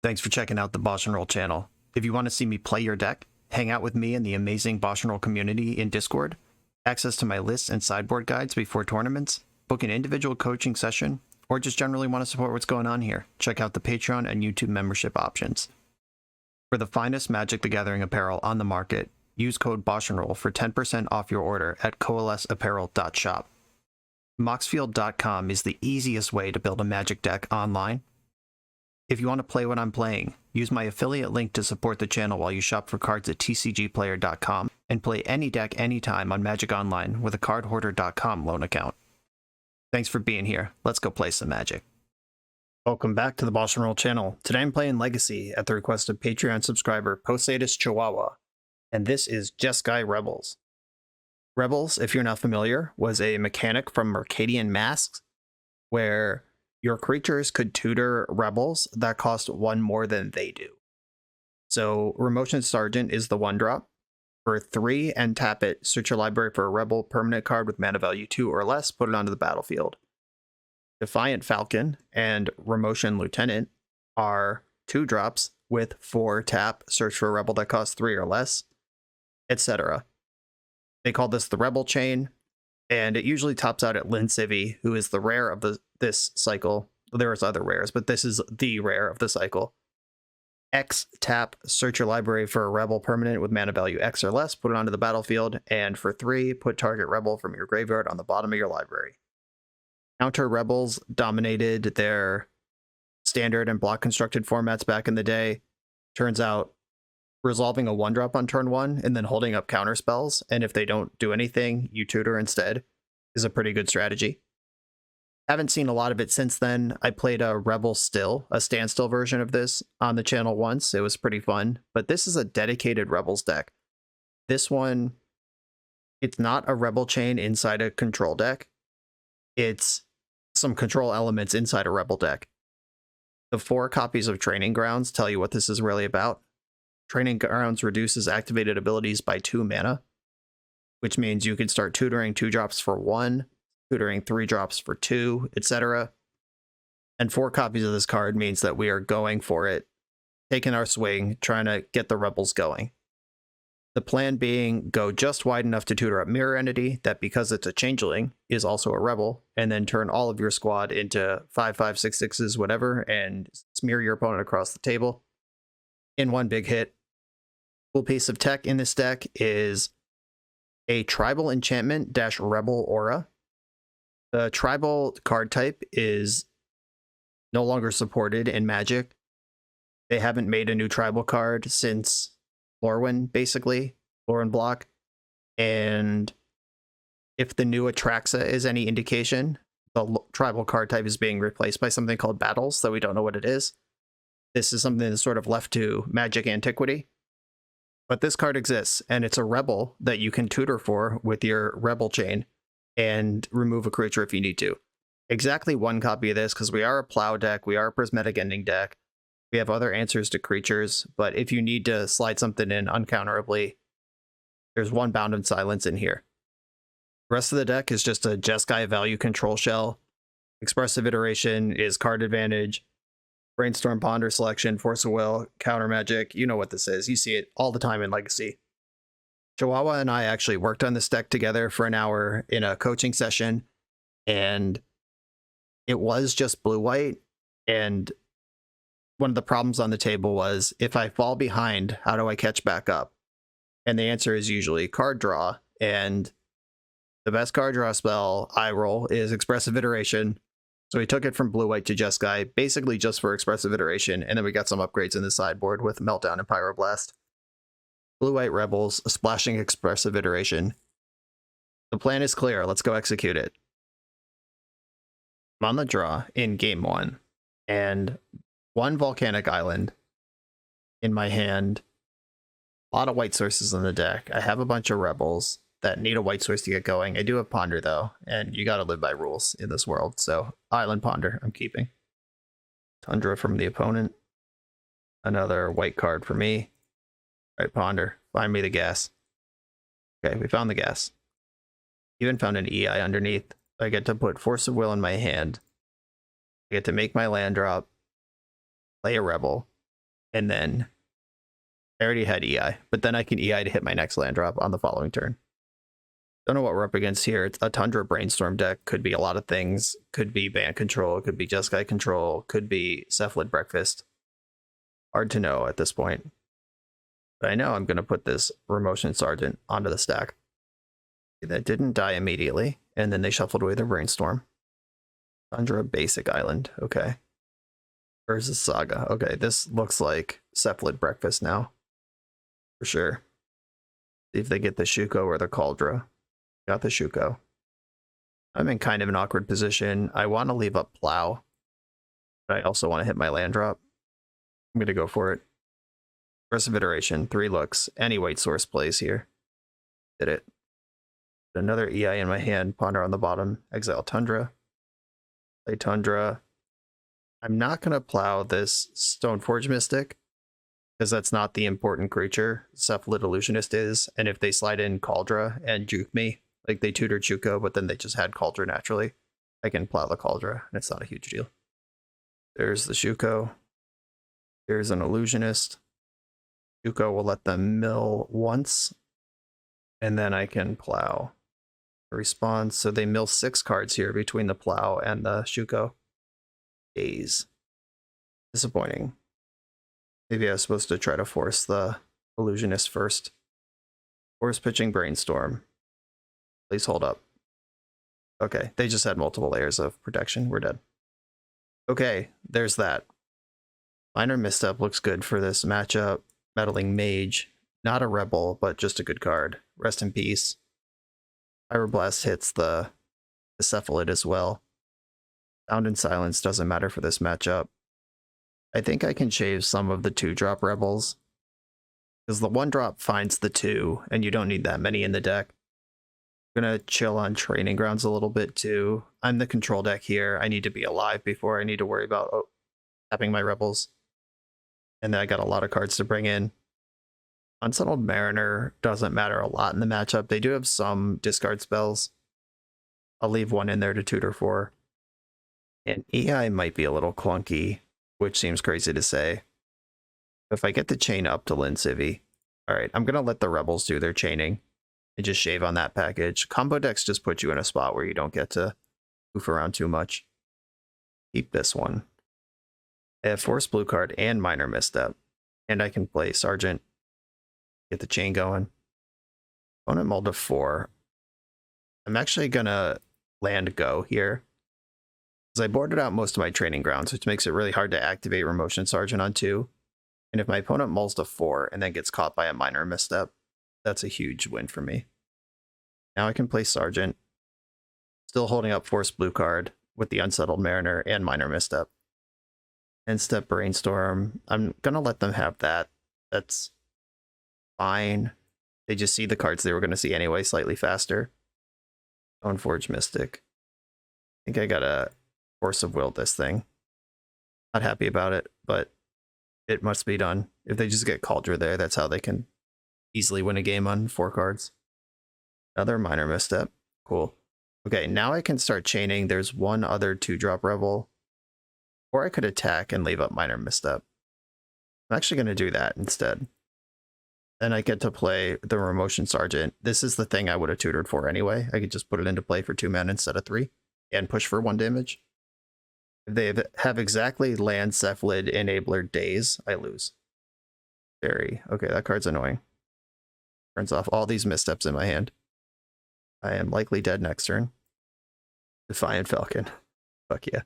Thanks for checking out the BoshNRoll channel. If you want to see me play your deck, hang out with me in the amazing BoshNRoll community in Discord, access to my lists and sideboard guides before tournaments, book an individual coaching session, or just generally want to support what's going on here, check out the Patreon and YouTube membership options. For the finest Magic the Gathering apparel on the market, use code BoshNRoll for 10% off your order at coalesceapparel.shop. Moxfield.com is the easiest way to build a Magic deck online. If you want to play what I'm playing, use my affiliate link to support the channel while you shop for cards at tcgplayer.com and play any deck anytime on Magic Online with a cardhoarder.com loan account. Thanks for being here. Let's go play some Magic. Welcome back to the BoshNRoll channel. Today I'm playing Legacy at the request of Patreon subscriber Posadus Chihuahua, and this is Jeskai Rebels. Rebels, if you're not familiar, was a mechanic from Mercadian Masks where your creatures could tutor rebels that cost one more than they do. So Remotion Sergeant is the 1-drop. For 3 and tap it, search your library for a rebel permanent card with mana value 2 or less, put it onto the battlefield. Defiant Falcon and Remotion Lieutenant are 2-drops with 4 tap, search for a rebel that costs 3 or less, etc. They call this the Rebel Chain, and it usually tops out at Lin Civi, who is the rare of this cycle. There's other rares, but this is the rare of the cycle. X tap, search your library for a rebel permanent with mana value X or less, put it onto the battlefield, and for 3, put target rebel from your graveyard on the bottom of your library. Counter rebels dominated their standard and block constructed formats back in the day. Turns out resolving a 1-drop on turn 1 and then holding up counter spells, and if they don't do anything, you tutor instead, is a pretty good strategy. Haven't seen a lot of it since then. I played a Rebel Still, a standstill version of this on the channel once. It was pretty fun, but this is a dedicated Rebels deck. This one, it's not a Rebel Chain inside a control deck. It's some control elements inside a Rebel deck. The 4 copies of Training Grounds tell you what this is really about. Training Grounds reduces activated abilities by 2 mana, which means you can start tutoring 2-drops for 1, tutoring 3-drops for 2, etc. And 4 copies of this card means that we are going for it, taking our swing, trying to get the rebels going. The plan being go just wide enough to tutor up Mirror Entity that, because it's a changeling, is also a rebel, and then turn all of your squad into 5/5, 6/6s, whatever, and smear your opponent across the table in one big hit. Cool piece of tech in this deck is a Tribal Enchantment - Rebel Aura. The tribal card type is no longer supported in Magic. They haven't made a new tribal card since Lorwyn, basically, Lorwyn block. And if the new Atraxa is any indication, the tribal card type is being replaced by something called Battles, so we don't know what it is. This is something that's sort of left to Magic antiquity. But this card exists, and it's a rebel that you can tutor for with your Rebel Chain and remove a creature if you need to. Exactly 1 copy of this, because we are a Plow deck, we are a Prismatic Ending deck, we have other answers to creatures, but if you need to slide something in uncounterably, there's 1 Bound in Silence in here. The rest of the deck is just a Jeskai value control shell. Expressive Iteration is card advantage, Brainstorm, Ponder, Selection, Force of Will, Counter Magic. You know what this is. You see it all the time in Legacy. Chihuahua and I actually worked on this deck together for an hour in a coaching session, and it was just blue-white, and one of the problems on the table was, if I fall behind, how do I catch back up? And the answer is usually card draw, and the best card draw spell I roll is Expressive Iteration. So we took it from blue-white to Jeskai, basically just for Expressive Iteration, and then we got some upgrades in the sideboard with Meltdown and Pyroblast. Blue-white Rebels, splashing Expressive Iteration. The plan is clear, let's go execute it. I'm on the draw in game 1, and 1 Volcanic Island in my hand. A lot of white sources in the deck. I have a bunch of rebels that need a white source to get going. I do have Ponder, though, and you gotta live by rules in this world, so Island Ponder I'm keeping. Tundra from the opponent. Another white card for me. All right, Ponder, find me the gas. Okay, we found the gas. Even found an EI underneath. I get to put Force of Will in my hand. I get to make my land drop, play a rebel, And then I already had EI, but then I can EI to hit my next land drop on the following turn. Don't know what we're up against here. It's a Tundra Brainstorm deck. Could be a lot of things. Could be Band Control. Could be Jeskai Control. Could be Cephalid Breakfast. Hard to know at this point. But I know I'm going to put this Remotion Sergeant onto the stack. That didn't die immediately. And then they shuffled away their Brainstorm. Tundra Basic Island. Okay. Versus Saga. Okay, this looks like Cephalid Breakfast now. For sure. See if they get the Shuko or the Cauldra. Got the Shuko. I'm in kind of an awkward position. I want to leave up Plow, but I also want to hit my land drop. I'm going to go for it. First of iteration, 3 looks. Any white source plays here. Did it. Another EI in my hand. Ponder on the bottom. Exile Tundra. Play Tundra. I'm not going to Plow this Stoneforge Mystic, because that's not the important creature. Cephalid Illusionist is, and if they slide in Cauldra and juke me, like they tutored Shuko, but then they just had Cauldra naturally, I can Plow the Cauldra, and it's not a huge deal. There's the Shuko. Here's an Illusionist. Shuko will let them mill once, and then I can Plow. Response, so they mill 6 cards here between the Plow and the Shuko. Days. Disappointing. Maybe I was supposed to try to force the Illusionist first. Force pitching Brainstorm. Please hold up. Okay, they just had multiple layers of protection. We're dead. Okay, there's that. Minor Misstep looks good for this matchup. Meddling Mage. Not a rebel, but just a good card. Rest in peace. Pyroblast hits the Cephalid as well. Sound and Silence doesn't matter for this matchup. I think I can shave some of the 2-drop rebels, because the 1-drop finds the 2, and you don't need that many in the deck. I'm going to chill on Training Grounds a little bit too. I'm the control deck here. I need to be alive before I need to worry about tapping my rebels. And then I got a lot of cards to bring in. Unsettled Mariner doesn't matter a lot in the matchup. They do have some discard spells. I'll leave one in there to tutor for. And EI might be a little clunky, which seems crazy to say. If I get the chain up to Lin Civi, alright, I'm going to let the rebels do their chaining and just shave on that package. Combo decks just put you in a spot where you don't get to goof around too much. Keep this one. I have Force Blue card and Minor Misstep, and I can play Sergeant, get the chain going. Opponent mulled to 4. I'm actually going to land Go here, because I boarded out most of my Training Grounds, which makes it really hard to activate Remotion Sergeant on 2. And if my opponent mulls to 4 and then gets caught by a Minor Misstep, that's a huge win for me. Now I can play Sergeant, still holding up Force Blue card with the Unsettled Mariner and Minor Misstep. End step Brainstorm. I'm going to let them have that. That's fine. They just see the cards they were going to see anyway, slightly faster. Stoneforge Mystic. I think I gotta Force of Will this thing. Not happy about it, but it must be done. If they just get Cauldra there, that's how they can easily win a game on 4 cards. Another Minor Misstep. Cool. Okay, now I can start chaining. There's one other 2-drop rebel. Or I could attack and leave up Minor Misstep. I'm actually going to do that instead. Then I get to play the Remotion Sergeant. This is the thing I would have tutored for anyway. I could just put it into play for 2 mana instead of 3 and push for 1 damage. If they have exactly land Cephalid Enabler Days, I lose. Very. Okay, that card's annoying. Turns off all these missteps in my hand. I am likely dead next turn. Defiant Falcon. Fuck yeah.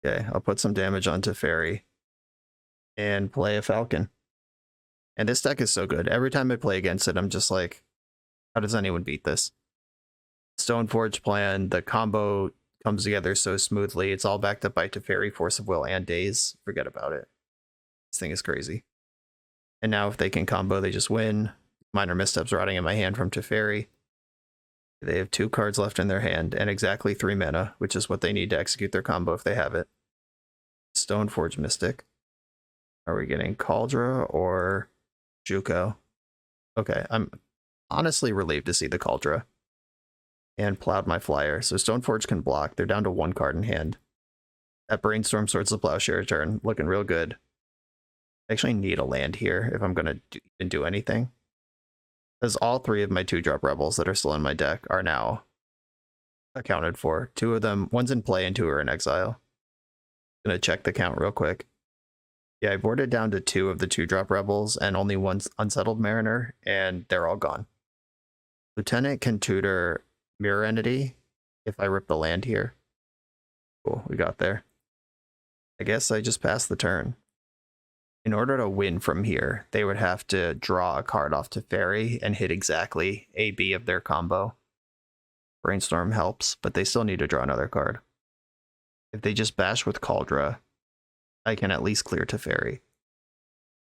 Okay, I'll put some damage onto Fairy and play a Falcon. And this deck is so good. Every time I play against it, I'm just like, how does anyone beat this? Stoneforge plan, the combo comes together so smoothly. It's all backed up by Teferi, Force of Will, and Days. Forget about it. This thing is crazy. And now if they can combo, they just win. Minor Missteps rotting in my hand from Teferi. They have 2 cards left in their hand and exactly 3 mana, which is what they need to execute their combo if they have it. Stoneforge Mystic. Are we getting Cauldra or Juko? Okay, I'm honestly relieved to see the Cauldra. And plowed my flyer. So Stoneforge can block. They're down to 1 card in hand. That Brainstorm Swords of Plowshare turn. Looking real good. I actually need a land here if I'm going to even do anything. Because all 3 of my 2-drop rebels that are still in my deck are now accounted for. 2 of them, one's in play and 2 are in exile. Gonna check the count real quick. Yeah, I boarded down to 2 of the 2-drop rebels and only 1 unsettled mariner, and they're all gone. Lieutenant can tutor Mirror Entity if I rip the land here. Cool, we got there. I guess I just passed the turn. In order to win from here, they would have to draw a card off to Fairy and hit exactly AB of their combo. Brainstorm helps, but they still need to draw another card. If they just bash with Cauldra, I can at least clear to Fairy.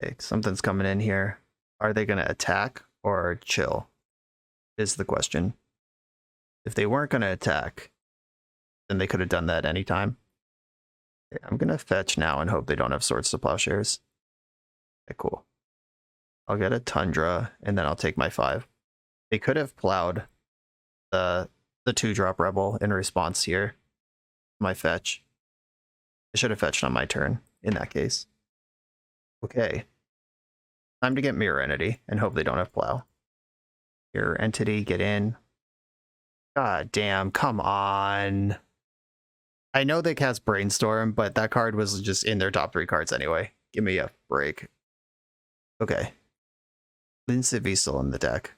Okay, something's coming in here. Are they going to attack or chill? Is the question. If they weren't going to attack, then they could have done that anytime. Okay, I'm going to fetch now and hope they don't have Swords to Plowshares. Okay, cool. I'll get a Tundra, and then I'll take my 5. They could have plowed the 2-drop Rebel in response here. My fetch. I should have fetched on my turn in that case. Okay. Time to get Mirror Entity and hope they don't have plow. Mirror Entity, get in. God damn, come on. I know they cast Brainstorm, but that card was just in their top 3 cards anyway. Give me a break. Okay. Linsivvy's still in the deck.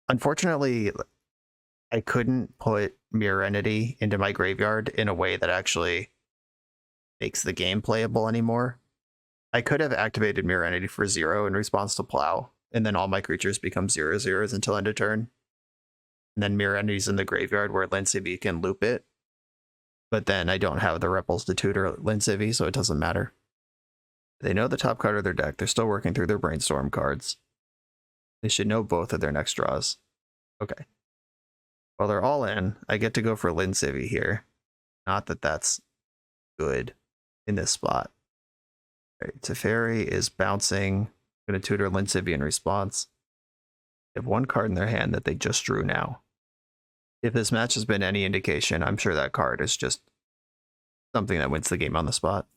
Unfortunately, I couldn't put Mirror Entity into my graveyard in a way that actually makes the game playable anymore. I could have activated Mirror Entity for 0 in response to Plow, and then all my creatures become 0/0s until end of turn. And then Mirror Entity's in the graveyard where Linsivvy can loop it. But then I don't have the Rebels to tutor Linsivvy, so it doesn't matter. They know the top card of their deck. They're still working through their Brainstorm cards. They should know both of their next draws. Okay. While they're all in, I get to go for Linsivvy here. Not that that's good in this spot. All right, Teferi is bouncing. I'm going to tutor Linsivvy in response. They have 1 card in their hand that they just drew now. If this match has been any indication, I'm sure that card is just something that wins the game on the spot.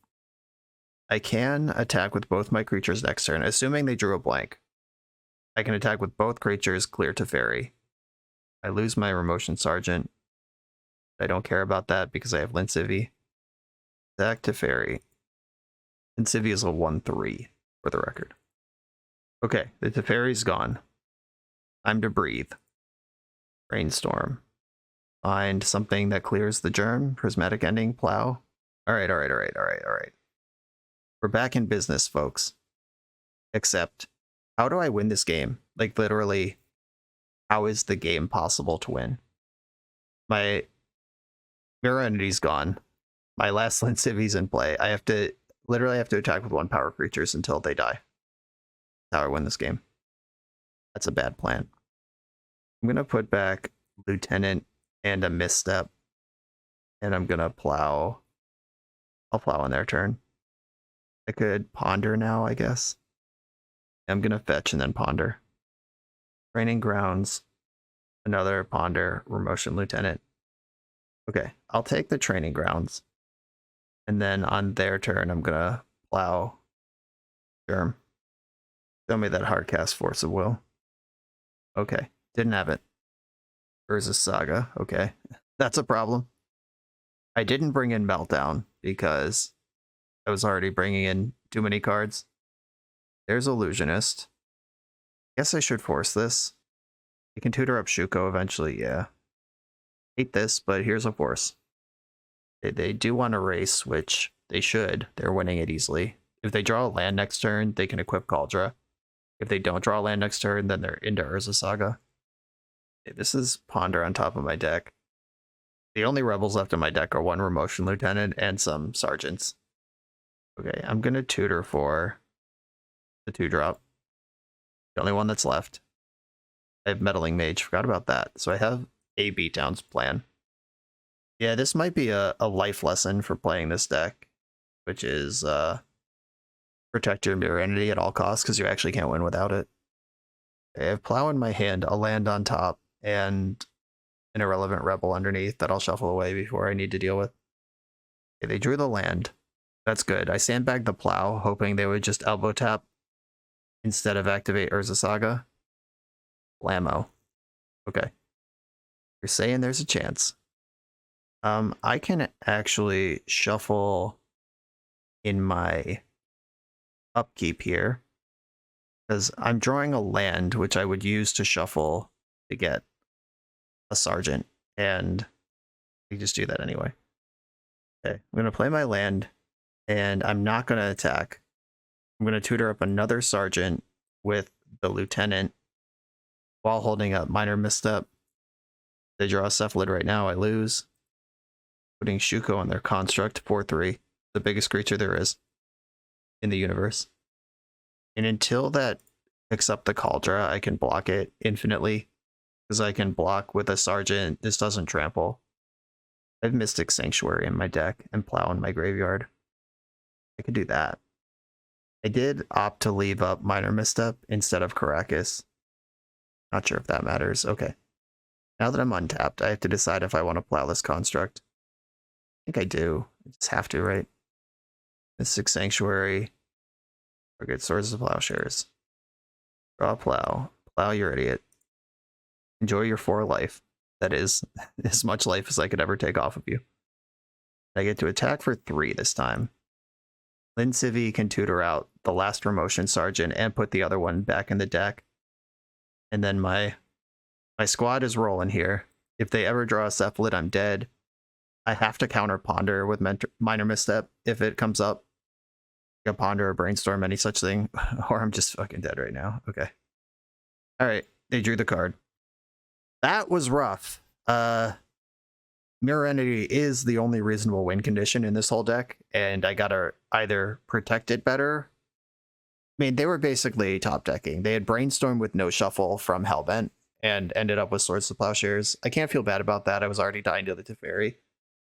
I can attack with both my creatures next turn, assuming they drew a blank. I can attack with both creatures, clear Teferi. I lose my Remotion Sergeant. I don't care about that because I have Linsivvy. Attack Teferi. Linsivvy is a 1/3 for the record. Okay, the Teferi's gone. Time to breathe. Brainstorm. Find something that clears the germ. Prismatic Ending, Plow. Alright. We're back in business, folks. Except, how do I win this game? Like, literally, how is the game possible to win? My Mirror Entity's gone. My last Linsivvy's in play. I have to attack with 1 power creatures until they die. That's how I win this game. That's a bad plan. I'm going to put back Lieutenant and a Misstep. And I'm going to plow. I'll plow on their turn. I could ponder now, I guess. I'm going to fetch and then ponder. Training Grounds. Another ponder. Remotion Lieutenant. Okay, I'll take the Training Grounds. And then on their turn, I'm going to plow Germ. Show me that hardcast Force of Will. Okay, didn't have it. Urza Saga, okay. That's a problem. I didn't bring in Meltdown because I was already bringing in too many cards. There's Illusionist. Guess I should force this. I can tutor up Shuko eventually, yeah. Hate this, but here's a force. They do want to race, which they should. They're winning it easily. If they draw a land next turn, they can equip Cauldra. If they don't draw a land next turn, then they're into Urza Saga. Okay, this is Ponder on top of my deck. The only rebels left in my deck are 1 Remotion Lieutenant and some Sergeants. Okay, I'm going to tutor for the 2-drop. The only one that's left. I have Meddling Mage. Forgot about that. So I have a beatdowns plan. Yeah, this might be a life lesson for playing this deck, which is protect your Mirror Entity at all costs because you actually can't win without it. I have Plow in my hand, a land on top, and an Irrelevant Rebel underneath that I'll shuffle away before I need to deal with. Okay, they drew the land. That's good. I sandbagged the plow, hoping they would just elbow tap instead of activate Urza Saga. Blammo. Okay. You're saying there's a chance. I can actually shuffle in my upkeep here because I'm drawing a land which I would use to shuffle to get a sergeant, and I just do that anyway. Okay, I'm gonna play my land, and I'm not gonna attack. I'm gonna tutor up another sergeant with the lieutenant while holding up minor misstep. They draw a cephalid right now, I lose. Putting Shuko on their construct, 4/3, the biggest creature there is in the universe. And until that picks up the Cauldra, I can block it infinitely, because I can block with a sergeant. This doesn't trample. I have Mystic Sanctuary in my deck and Plow in my graveyard. I could do that. I did opt to leave up minor misstep instead of Caracas. Not sure if that matters. Okay. Now that I'm untapped, I have to decide if I want to plow this construct. I think I do. I just have to, right? Mystic Sanctuary. Target Swords of Plowshares. Draw a plow. Plow, you're idiot. Enjoy your 4 life. That is as much life as I could ever take off of you. I get to attack for 3 this time. Lin Civi can tutor out the last Promotion Sergeant and put the other one back in the deck. And then my squad is rolling here. If they ever draw a Cephalid, I'm dead. I have to counter Ponder with minor misstep if it comes up. A Ponder or Brainstorm, any such thing. Or I'm just fucking dead right now. Okay. Alright, they drew the card. That was rough. Mirror Entity is the only reasonable win condition in this whole deck, and I gotta either protect it better. I mean, they were basically top decking. They had Brainstorm with no shuffle from Hellbent and ended up with Swords to Plowshares. I can't feel bad about that. I was already dying to the Teferi,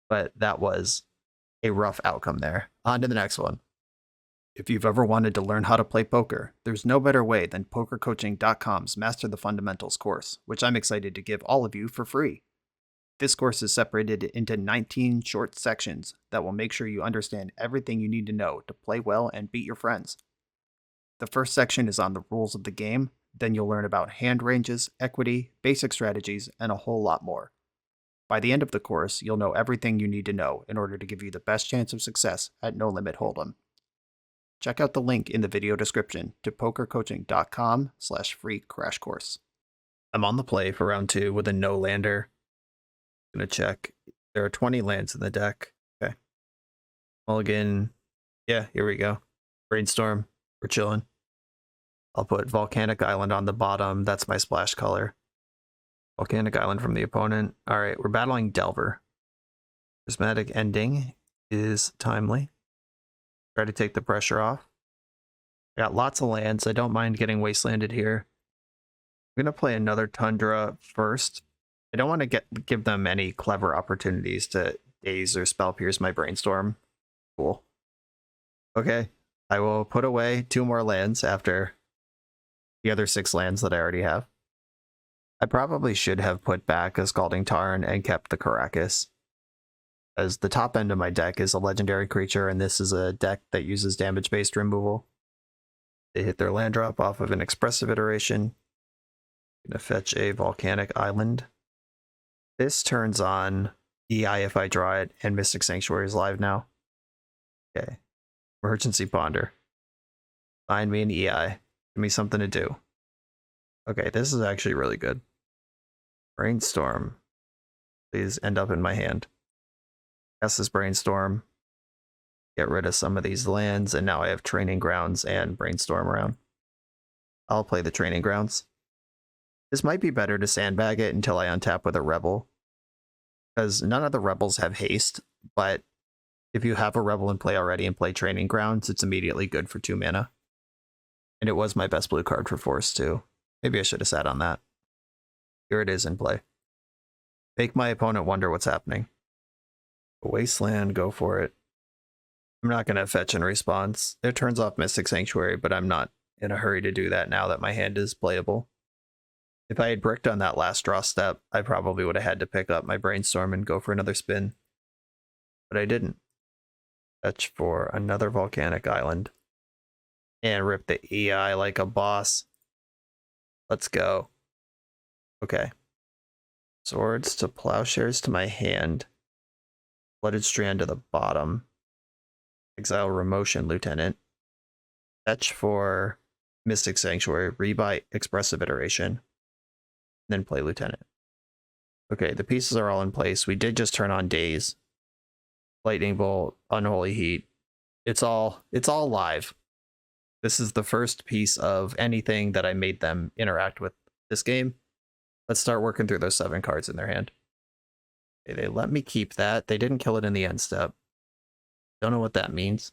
but that was a rough outcome there. On to the next one. If you've ever wanted to learn how to play poker, there's no better way than PokerCoaching.com's Master the Fundamentals course, which I'm excited to give all of you for free. This course is separated into 19 short sections that will make sure you understand everything you need to know to play well and beat your friends. The first section is on the rules of the game, then you'll learn about hand ranges, equity, basic strategies, and a whole lot more. By the end of the course, you'll know everything you need to know in order to give you the best chance of success at No Limit Hold'em. Check out the link in the video description to pokercoaching.com/free crash course. I'm on the play for round 2 with a no lander. I'm gonna check. There are 20 lands in the deck. Okay. Mulligan. Yeah, here we go. Brainstorm. We're chilling. I'll put Volcanic Island on the bottom. That's my splash color. Volcanic Island from the opponent. Alright, we're battling Delver. Prismatic Ending is timely. Try to take the pressure off. I got lots of lands. I don't mind getting wastelanded here. I'm going to play another Tundra first. I don't want to give them any clever opportunities to daze or spell pierce my Brainstorm. Cool. Okay. I will put away 2 more lands after the other 6 lands that I already have. I probably should have put back a Scalding Tarn and kept the Caracas, as the top end of my deck is a legendary creature, and this is a deck that uses damage-based removal. They hit their land drop off of an expressive iteration. I'm gonna fetch a Volcanic Island. This turns on EI if I draw it, and Mystic Sanctuary is live now. Okay. Emergency Ponder. Find me an EI. Give me something to do. Okay, this is actually really good. Brainstorm. Please end up in my hand. Cast this Brainstorm. Get rid of some of these lands, and now I have Training Grounds and Brainstorm around. I'll play the Training Grounds. This might be better to sandbag it until I untap with a Rebel, because none of the Rebels have haste, but if you have a Rebel in play already and play Training Grounds, it's immediately good for 2 mana. And it was my best blue card for Force too. Maybe I should have sat on that. Here it is in play. Make my opponent wonder what's happening. Wasteland, go for it. I'm not going to fetch in response. It turns off Mystic Sanctuary, but I'm not in a hurry to do that now that my hand is playable. If I had bricked on that last draw step, I probably would have had to pick up my Brainstorm and go for another spin. But I didn't. Fetch for another volcanic island. And rip the EI like a boss. Let's go. Okay. Swords to Plowshares to my hand. Blooded Strand to the bottom. Exile Remotion Lieutenant. Fetch for Mystic Sanctuary. Rebuy Expressive Iteration. Then play Lieutenant. Okay, the pieces are all in place. We did just turn on Daze. Lightning Bolt, Unholy Heat. It's all live. This is the first piece of anything that I made them interact with this game. Let's start working through those 7 cards in their hand. Okay, they let me keep that. They didn't kill it in the end step. Don't know what that means.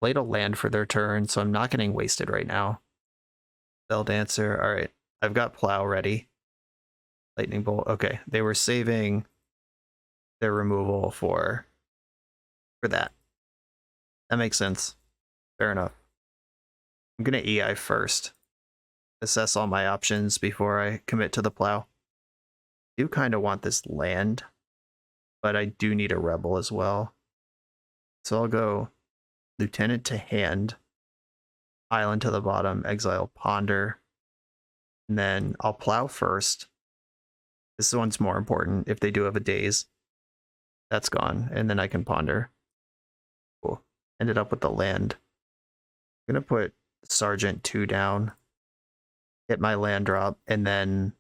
Played a land for their turn, so I'm not getting wasted right now. Spell Dancer. All right, I've got Plow ready. Lightning Bolt. Okay, they were saving their removal for that. That makes sense. Fair enough. I'm gonna EI first. Assess all my options before I commit to the Plow. I do kind of want this land, but I do need a Rebel as well. So I'll go Lieutenant to hand, Island to the bottom, exile Ponder, and then I'll Plow first. This one's more important if they do have a Daze. That's gone, and then I can Ponder. Cool. Ended up with the land. I'm gonna put Sergeant 2 down, hit my land drop, and then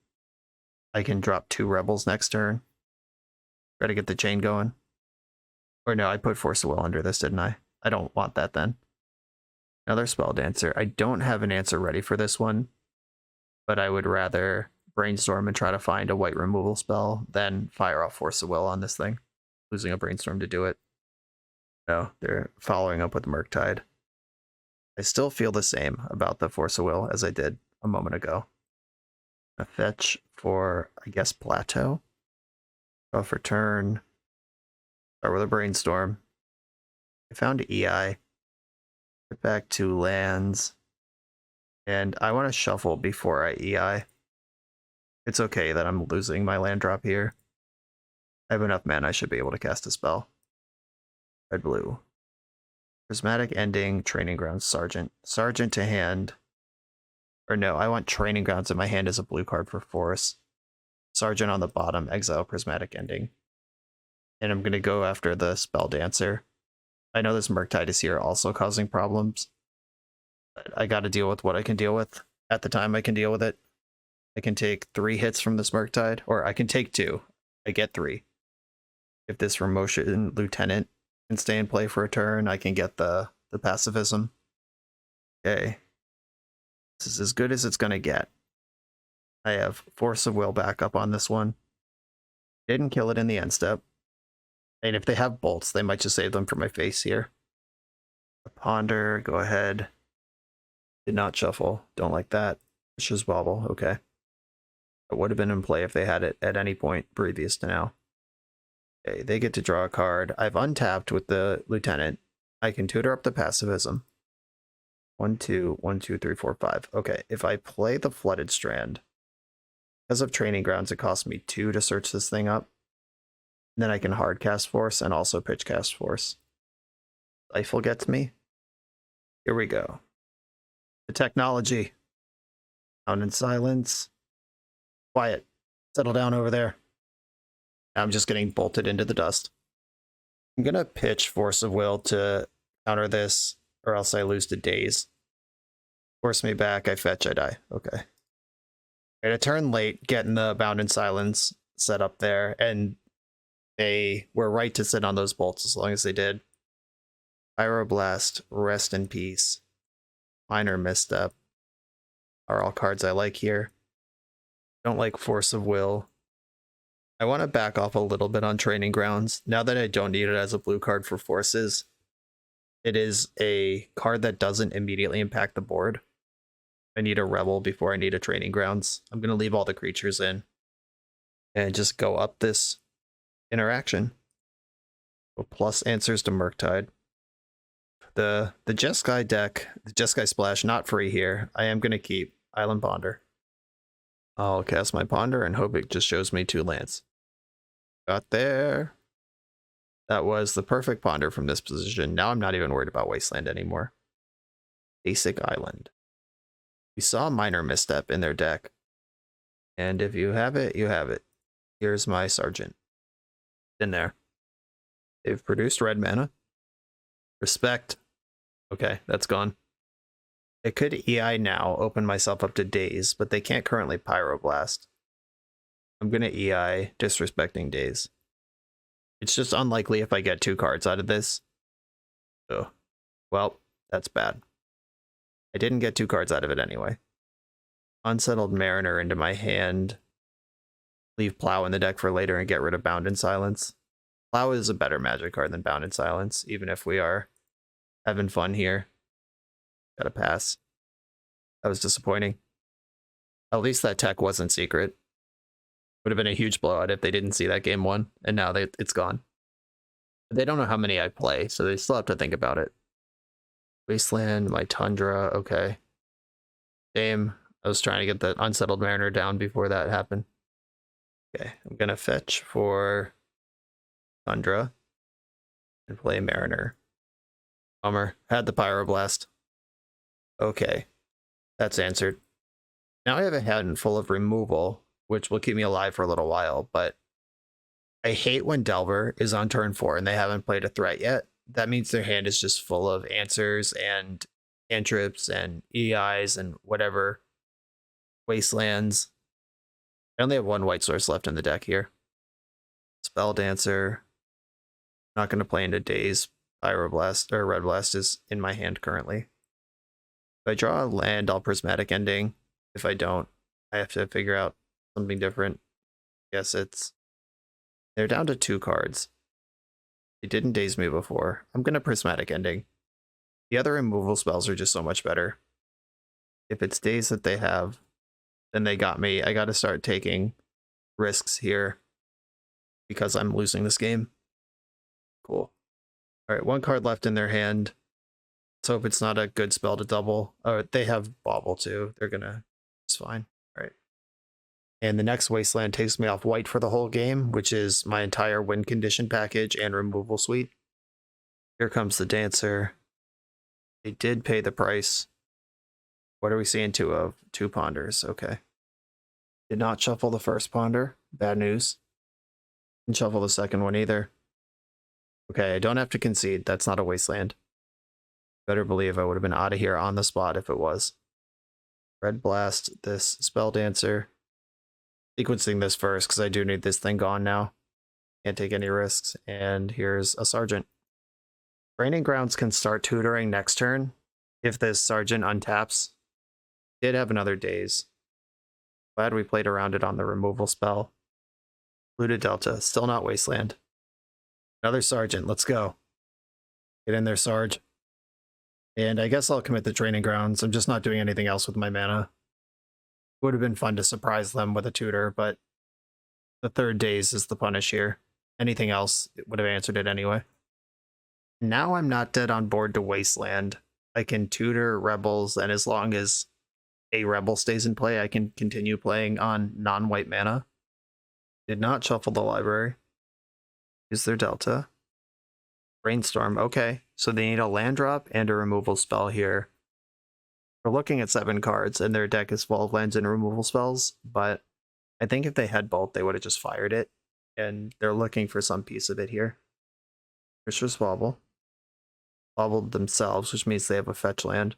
I can drop 2 Rebels next turn. Try to get the chain going. Or no, I put Force of Will under this, didn't I? I don't want that then. Another Spell Dancer. I don't have an answer ready for this one, but I would rather Brainstorm and try to find a white removal spell than fire off Force of Will on this thing. Losing a Brainstorm to do it. No, they're following up with Murktide. I still feel the same about the Force of Will as I did a moment ago. A fetch for, I guess, Plateau. Draw for turn. Start with a Brainstorm. I found EI. Get back 2 lands. And I want to shuffle before I EI. It's okay that I'm losing my land drop here. I have enough mana, I should be able to cast a spell. Red, blue. Prismatic Ending, Training Grounds, Sergeant. Sergeant to hand. Or no, I want Training Grounds in my hand as a blue card for force. Sergeant on the bottom, exile Prismatic Ending. And I'm going to go after the Spell Dancer. I know this Murktide is here also causing problems. But I got to deal with what I can deal with. At the time I can deal with it. I can take 3 hits from this Murktide, or I can take 2. I get 3. If this Remotion Lieutenant can stay in play for a turn, I can get the pacifism. Okay. This is as good as it's going to get. I have Force of Will back up on this one. Didn't kill it in the end step. And if they have bolts, they might just save them for my face here. A Ponder, go ahead. Did not shuffle. Don't like that. Just Wobble, okay. It would have been in play if they had it at any point previous to now. Okay, they get to draw a card. I've untapped with the Lieutenant. I can tutor up the pacifism. 1, 2, 1, 2, 3, 4, 5. Okay, if I play the Flooded Strand, because of Training Grounds, it costs me 2 to search this thing up. And then I can hard cast Force and also pitch cast Force. Eiffel gets me. Here we go. The technology. Down in silence. Quiet. Settle down over there. I'm just getting bolted into the dust. I'm going to pitch Force of Will to counter this, or else I lose to Daze. Force me back, I fetch, I die. Okay. Right, a turn late, getting the Bound in Silence set up there, and they were right to sit on those bolts as long as they did. Pyroblast, Rest in Peace, Minor Misstep are all cards I like here. Don't like Force of Will. I want to back off a little bit on Training Grounds. Now that I don't need it as a blue card for forces, it is a card that doesn't immediately impact the board. I need a Rebel before I need a Training Grounds. I'm going to leave all the creatures in and just go up this interaction. So plus answers to Murktide. The Jeskai deck, the Jeskai Splash, not free here. I am going to keep Island Ponder. I'll cast my Ponder and hope it just shows me 2 lands. Got there. That was the perfect ponder from this position. Now I'm not even worried about Wasteland anymore. Basic Island. We saw a minor misstep in their deck. And if you have it, you have it. Here's my Sergeant. In there. They've produced red mana. Respect. Okay, that's gone. It could EI now, open myself up to Daze, but they can't currently Pyroblast. I'm going to EI Disrespecting Daze. It's just unlikely if I get 2 cards out of this. So, well, that's bad. I didn't get 2 cards out of it anyway. Unsettled Mariner into my hand. Leave Plow in the deck for later and get rid of Bound in Silence. Plow is a better Magic card than Bound in Silence, even if we are having fun here. Gotta pass. That was disappointing. At least that tech wasn't secret. Would have been a huge blowout if they didn't see that game 1, and now it's gone. They don't know how many I play, so they still have to think about it. Wasteland, my Tundra, okay. Damn, I was trying to get the Unsettled Mariner down before that happened. Okay, I'm gonna fetch for Tundra and play Mariner. Bummer, had the Pyroblast. Okay, that's answered. Now I have a hand full of removal, which will keep me alive for a little while, but I hate when Delver is on turn 4 and they haven't played a threat yet. That means their hand is just full of answers and cantrips and EIs and whatever. Wastelands. I only have 1 white source left in the deck here. Spell Dancer. Not going to play into Daze. Pyroblast or Red Blast is in my hand currently. If I draw a land, I'll Prismatic Ending. If I don't, I have to figure out something different. Guess it's... They're down to 2 cards. They didn't Daze me before. I'm going to Prismatic Ending. The other removal spells are just so much better. If it's Daze that they have, then they got me. I got to start taking risks here because I'm losing this game. Cool. All right, 1 card left in their hand. Let's hope it's not a good spell to double. Oh, they have Bauble too. They're gonna... It's fine. All right. And the next Wasteland takes me off white for the whole game, which is my entire win condition package and removal suite. Here comes the Dancer. They did pay the price. What are we seeing 2 of? 2 Ponders. Okay. Did not shuffle the first Ponder. Bad news. Didn't shuffle the second one either. Okay, I don't have to concede. That's not a Wasteland. Better believe I would have been out of here on the spot if it was. Red Blast, this Spell Dancer. Sequencing this first because I do need this thing gone now. Can't take any risks. And here's a Sergeant. Draining Grounds can start tutoring next turn if this Sergeant untaps. Did have another Daze. Glad we played around it on the removal spell. Blue to Delta, still not Wasteland. Another Sergeant, let's go. Get in there, Sarge. And I guess I'll commit the Draining Grounds. I'm just not doing anything else with my mana. Would have been fun to surprise them with a tutor, but the 3rd Daze is the punish here. Anything else, it would have answered it anyway. Now I'm not dead on board to Wasteland. I can tutor Rebels, and as long as a Rebel stays in play, I can continue playing on non-white mana. Did not shuffle the library. Is there Delta? Brainstorm, okay. So they need a land drop and a removal spell here. We're looking at 7 cards, and their deck is full of lands and removal spells, but I think if they had both, they would have just fired it, and they're looking for some piece of it here. Fisher's Bauble. Baubled themselves, which means they have a fetch land.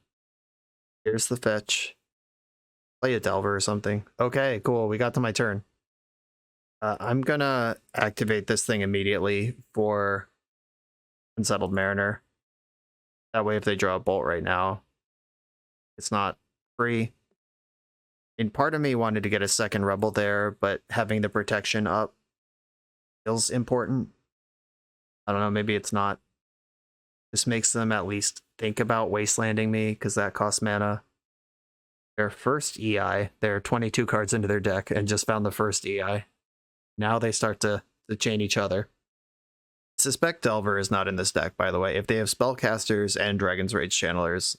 Here's the fetch. Play a Delver or something. Okay, cool, we got to my turn. I'm gonna activate this thing immediately for Unsettled Mariner. That way if they draw a bolt right now, it's not free. And part of me wanted to get a second Rebel there, but having the protection up feels important. I don't know, maybe it's not. This makes them at least think about Wastelanding me, because that costs mana. Their first EI, they're 22 cards into their deck and just found the first EI. Now they start to chain each other. I suspect Delver is not in this deck, by the way. If they have Spellcasters and Dragon's Rage Channelers,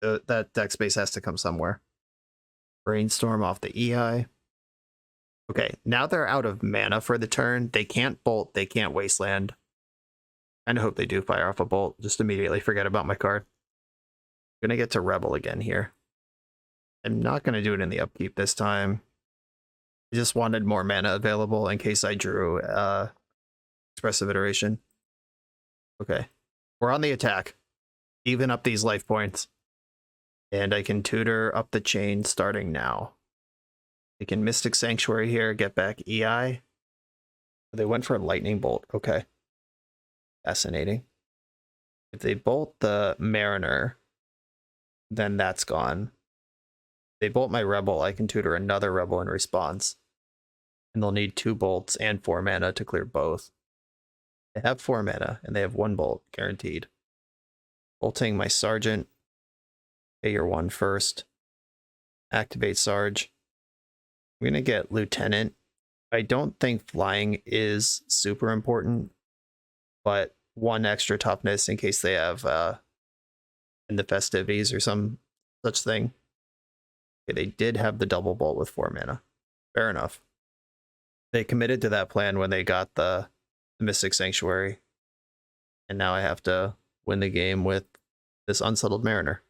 that deck space has to come somewhere. Brainstorm off the EI. Okay, now they're out of mana for the turn. They can't bolt, they can't Wasteland. Kind of hope they do fire off a bolt. Just immediately forget about my card. I'm going to get to Rebel again here. I'm not going to do it in the upkeep this time. I just wanted more mana available in case I drew Expressive Iteration. Okay. We're on the attack. Even up these life points. And I can tutor up the chain starting now. I can Mystic Sanctuary here, get back EI. They went for a Lightning Bolt. Okay. Fascinating. If they bolt the Mariner, then that's gone. If they bolt my Rebel, I can tutor another Rebel in response. And they'll need 2 bolts and 4 mana to clear both. They have 4 mana, and they have 1 bolt, guaranteed. Bolting my Sergeant. Pay your 1 first. Activate Sarge. I'm going to get Lieutenant. I don't think flying is super important, but 1 extra toughness in case they have in the festivities or some such thing. Okay, they did have the double bolt with 4 mana. Fair enough. They committed to that plan when they got the Mystic Sanctuary. And now I have to win the game with this Unsettled Mariner.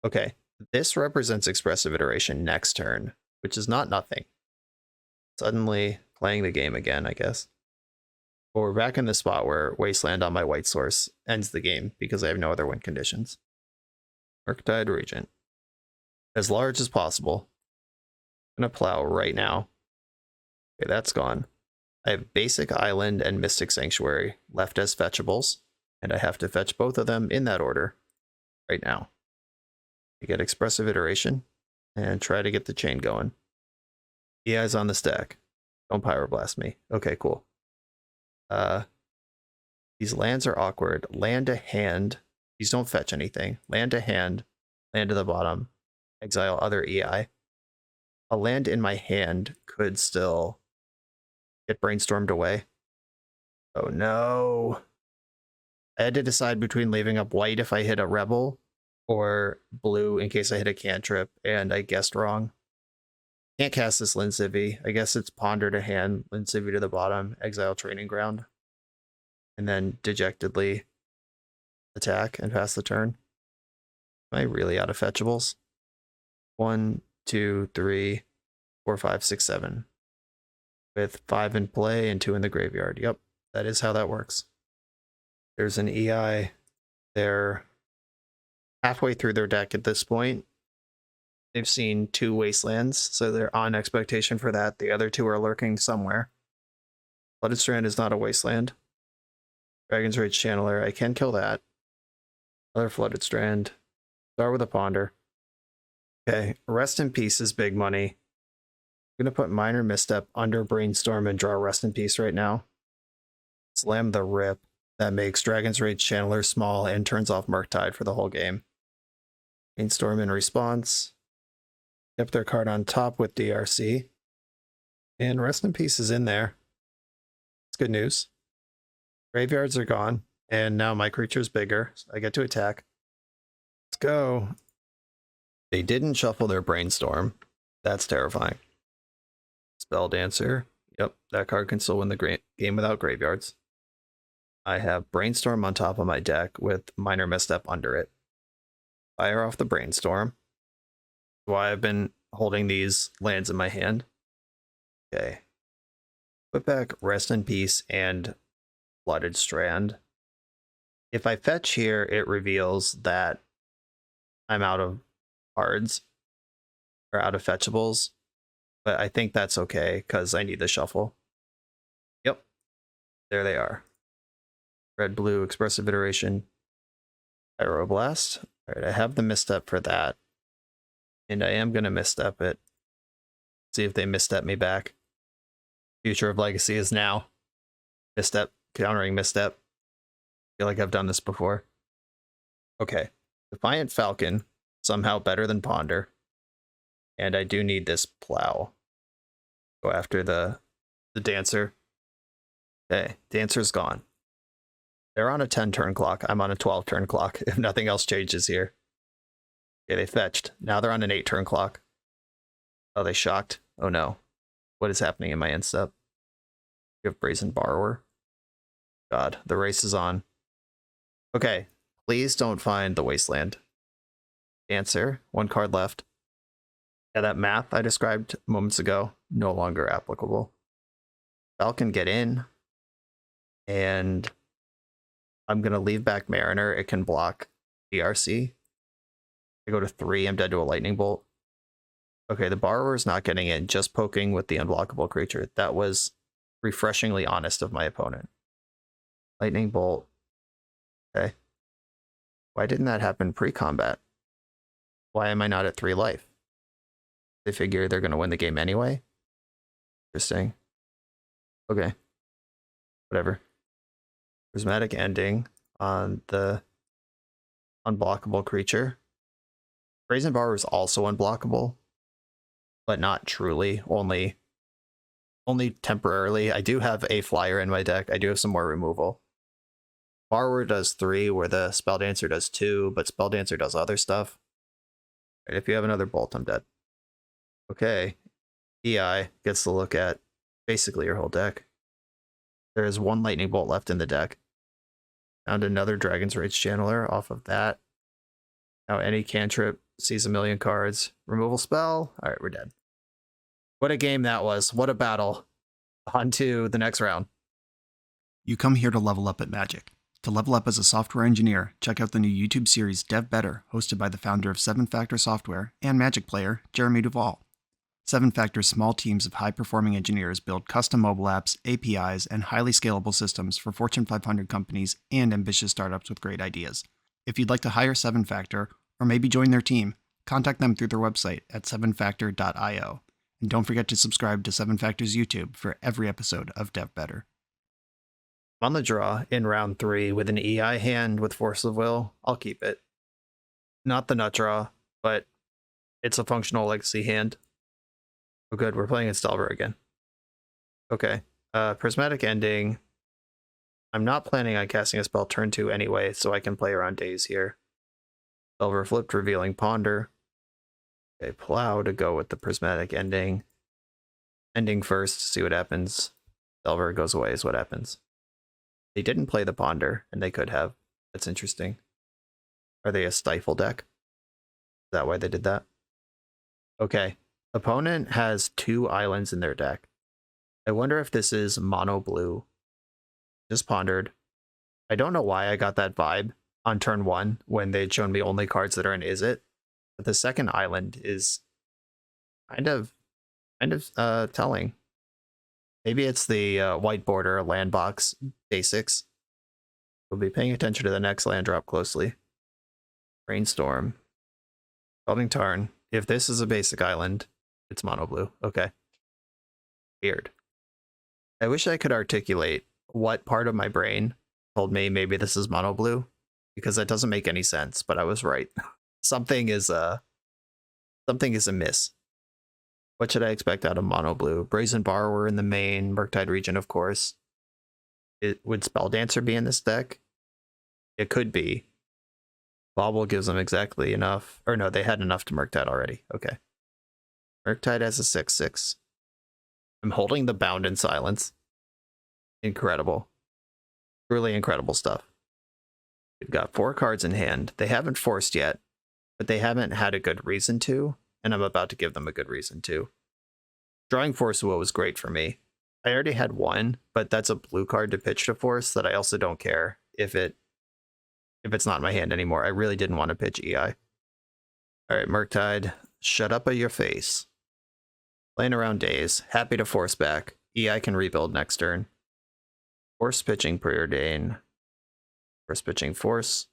Okay, this represents Expressive Iteration next turn, which is not nothing. Suddenly playing the game again, I guess. But we're back in the spot where Wasteland on my white source ends the game because I have no other win conditions. Murktide Regent. As large as possible. I'm going to plow right now. Okay, that's gone. I have Basic Island and Mystic Sanctuary left as fetchables, and I have to fetch both of them in that order right now. I get Expressive Iteration and try to get the chain going. EI's on the stack. Don't Pyroblast me. Okay, cool. These lands are awkward. Land to hand. These don't fetch anything. Land to hand. Land to the bottom. Exile other EI. A land in my hand could still get brainstormed away. Oh no. I had to decide between leaving up white if I hit a Rebel or blue in case I hit a cantrip, and I guessed wrong. Can't cast this Linsivy. I guess it's Ponder to hand, Linsivy to the bottom, exile Training Ground, and then dejectedly attack and pass the turn. Am I really out of fetchables? 1, 2, 3, 4, 5, 6, 7. With 5 in play and 2 in the graveyard. Yep, that is how that works. There's an EI. They're halfway through their deck at this point. They've seen 2 Wastelands, so they're on expectation for that. The other 2 are lurking somewhere. Flooded Strand is not a Wasteland. Dragon's Rage Channeler, I can kill that. Another Flooded Strand. Start with a Ponder. Okay, Rest in Peace is big money. I'm going to put Minor Misstep under Brainstorm and draw Rest in Peace right now. Slam the Rip. That makes Dragon's Rage Channeler small and turns off Murktide for the whole game. Brainstorm in response. Kept their card on top with DRC. And Rest in Peace is in there. It's good news. Graveyards are gone. And now my creature's bigger. So I get to attack. Let's go. They didn't shuffle their Brainstorm. That's terrifying. Spell Dancer. Yep, that card can still win the game without graveyards. I have Brainstorm on top of my deck with Minor Misstep under it. Fire off the Brainstorm. That's why I've been holding these lands in my hand. Okay. Put back Rest in Peace and Flooded Strand. If I fetch here, it reveals that I'm out of cards or out of fetchables. But I think that's okay because I need the shuffle. Yep. There they are. Red, blue, Expressive Iteration, Pyroblast. All right, I have the misstep for that. And I am going to misstep it. See if they misstep me back. Future of Legacy is now. Misstep, countering misstep. I feel like I've done this before. Okay. Defiant Falcon, somehow better than Ponder. And I do need this plow. Go after the Dancer. Okay, Dancer's gone. They're on a 10 turn clock. I'm on a 12 turn clock, if nothing else changes here. Okay, they fetched. Now they're on an 8 turn clock. Oh, they shocked? Oh no. What is happening in my end step? You have Brazen Borrower. God, the race is on. Okay, please don't find the Wasteland. Answer, 1 card left. Yeah, that math I described moments ago, no longer applicable. Spell can get in, and I'm going to leave back Mariner. It can block DRC. I go to 3, I'm dead to a lightning bolt. Okay, the borrower's not getting in, just poking with the unblockable creature. That was refreshingly honest of my opponent. Lightning bolt. Okay. Why didn't that happen pre-combat? Why am I not at 3 life? They figure they're going to win the game anyway? Interesting. Okay. Whatever. Prismatic Ending on the unblockable creature. Brazen Borrower is also unblockable, but not truly, only temporarily. I do have a flyer in my deck. I do have some more removal. Borrower does 3, where the Spell Dancer does 2, but Spell Dancer does other stuff. Right, if you have another bolt, I'm dead. Okay. EI gets to look at basically your whole deck. There is 1 lightning bolt left in the deck. Found another Dragon's Rage Channeler off of that. Now any cantrip sees 1,000,000 cards. Removal spell. All right, we're dead. What a game that was. What a battle. On to the next round. You come here to level up at Magic. To level up as a software engineer, check out the new YouTube series Dev Better, hosted by the founder of 7-Factor Software and Magic player, Jeremy Duvall. 7-Factor's small teams of high-performing engineers build custom mobile apps, APIs, and highly scalable systems for Fortune 500 companies and ambitious startups with great ideas. If you'd like to hire 7-Factor, or maybe join their team, contact them through their website at 7factor.io. And don't forget to subscribe to 7-Factor's YouTube for every episode of Dev Better. On the draw in round 3 with an EI hand with Force of Will, I'll keep it. Not the nut draw, but it's a functional legacy hand. Oh good, we're playing against Delver again. Okay, Prismatic Ending. I'm not planning on casting a spell turn 2 anyway, so I can play around days here. Delver flipped, revealing Ponder. Okay, Plow to go with the Prismatic Ending. Ending first, see what happens. Delver goes away is what happens. They didn't play the Ponder, and they could have. That's interesting. Are they a Stifle deck? Is that why they did that? Okay. Opponent has 2 islands in their deck. I wonder if this is mono blue. Just pondered. I don't know why I got that vibe on turn 1 when they'd shown me only cards that are in Is It. But the second island is kind of telling. Maybe it's the white border land box basics. We'll be paying attention to the next land drop closely. Brainstorm. Scalding Tarn. If this is a basic island, it's mono blue. Okay. Weird. I wish I could articulate what part of my brain told me maybe this is mono blue, because that doesn't make any sense, but I was right. Something is amiss. What should I expect out of mono blue? Brazen Borrower in the main, Murktide region, of course. Would Spell Dancer be in this deck? It could be. Bauble gives them exactly enough. Or no, they had enough to Murktide already. Okay. Murktide has a 6/6. I'm holding the Bound in Silence. Incredible. Really incredible stuff. We've got 4 cards in hand. They haven't forced yet, but they haven't had a good reason to, and I'm about to give them a good reason to. Drawing Force of Will was great for me. I already had 1, but that's a blue card to pitch to Force that I also don't care if it's not in my hand anymore. I really didn't want to pitch EI. Alright, Murktide, shut up at your face. Playing around days, happy to force back. EI can rebuild next turn. Force pitching Preordain. Force pitching Force.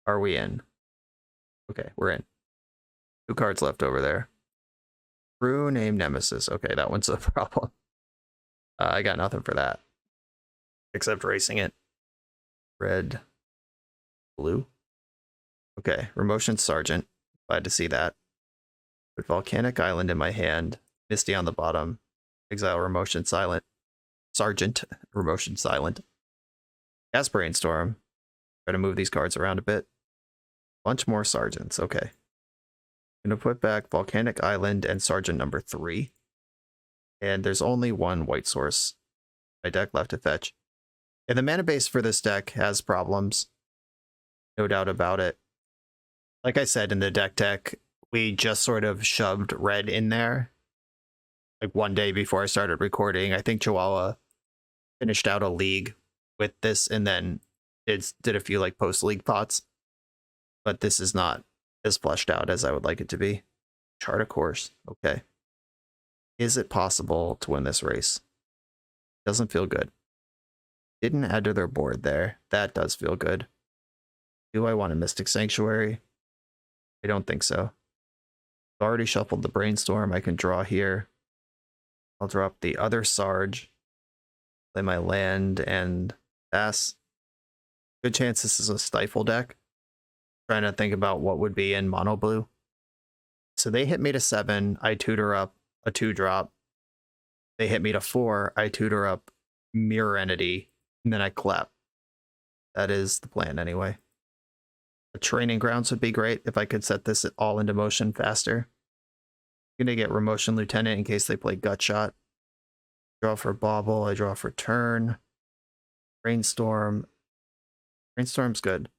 Are we in? Okay, we're in. 2 cards left over there. True name Nemesis. Okay, that one's a problem. I got nothing for that. Except racing it. Red. Blue. Okay, Remotion Sergeant. Glad to see that. Put Volcanic Island in my hand. Misty on the bottom. Exile Remotion Silent. Sergeant. Remotion Silent. Cast Brainstorm. Try to move these cards around a bit. Bunch more Sergeants. Okay. Gonna put back Volcanic Island and Sergeant number 3. And there's only 1 white source. My deck left to fetch. And the mana base for this deck has problems. No doubt about it. Like I said in the deck tech, we just sort of shoved red in there. Like one day before I started recording, I think Chihuahua finished out a league with this and then did a few like post-league thoughts. But this is not as fleshed out as I would like it to be. Chart a course. Okay. Is it possible to win this race? Doesn't feel good. Didn't add to their board there. That does feel good. Do I want a Mystic Sanctuary? I don't think so. I've already shuffled the Brainstorm. I can draw here. I'll drop the other Sarge. Play my land and pass. Good chance this is a Stifle deck. Trying to think about what would be in mono blue. So they hit me to 7. I tutor up a 2-drop. They hit me to 4. I tutor up Mirror Entity. And then I clap. That is the plan anyway. The Training Grounds would be great if I could set this all into motion faster. I'm going to get Remotion Lieutenant in case they play Gut Shot. Draw for Bauble. I draw for turn. Brainstorm. Brainstorm's good.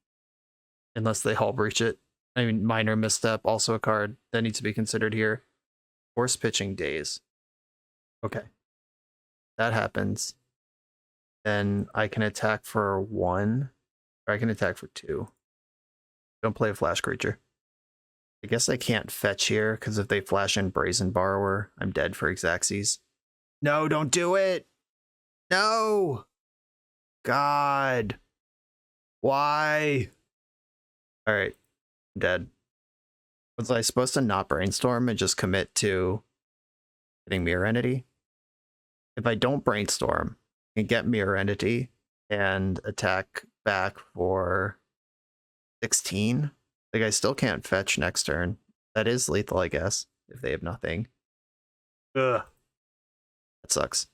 Unless they Hull Breach it. I mean, Minor Misstep, also a card that needs to be considered here. Force Pitching Days. Okay. That happens. Then I can attack for 1. Or I can attack for 2. Don't play a flash creature. I guess I can't fetch here, because if they flash in Brazen Borrower, I'm dead for Xaxes. No, don't do it! No! God. Why? Alright. I'm dead. Was I supposed to not Brainstorm and just commit to getting Mirror Entity? If I don't Brainstorm, I can get Mirror Entity and attack back for 16. Like, I still can't fetch next turn. That is lethal, I guess, if they have nothing. Ugh. That sucks.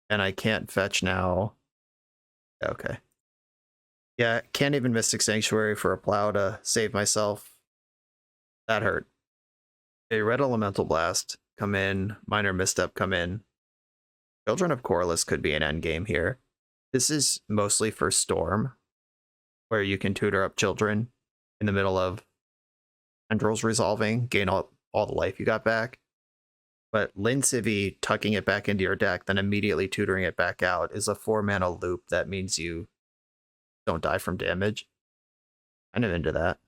And I can't fetch now. Okay. Yeah, can't even Mystic Sanctuary for a Plow to save myself. That hurt. A Red Elemental Blast come in. Minor Misstep come in. Children of Corliss could be an endgame here. This is mostly for Storm, where you can tutor up children in the middle of Tendrils resolving, gain all the life you got back. But Lin Civi tucking it back into your deck, then immediately tutoring it back out is a 4-mana loop that means you don't die from damage. Kind of into that.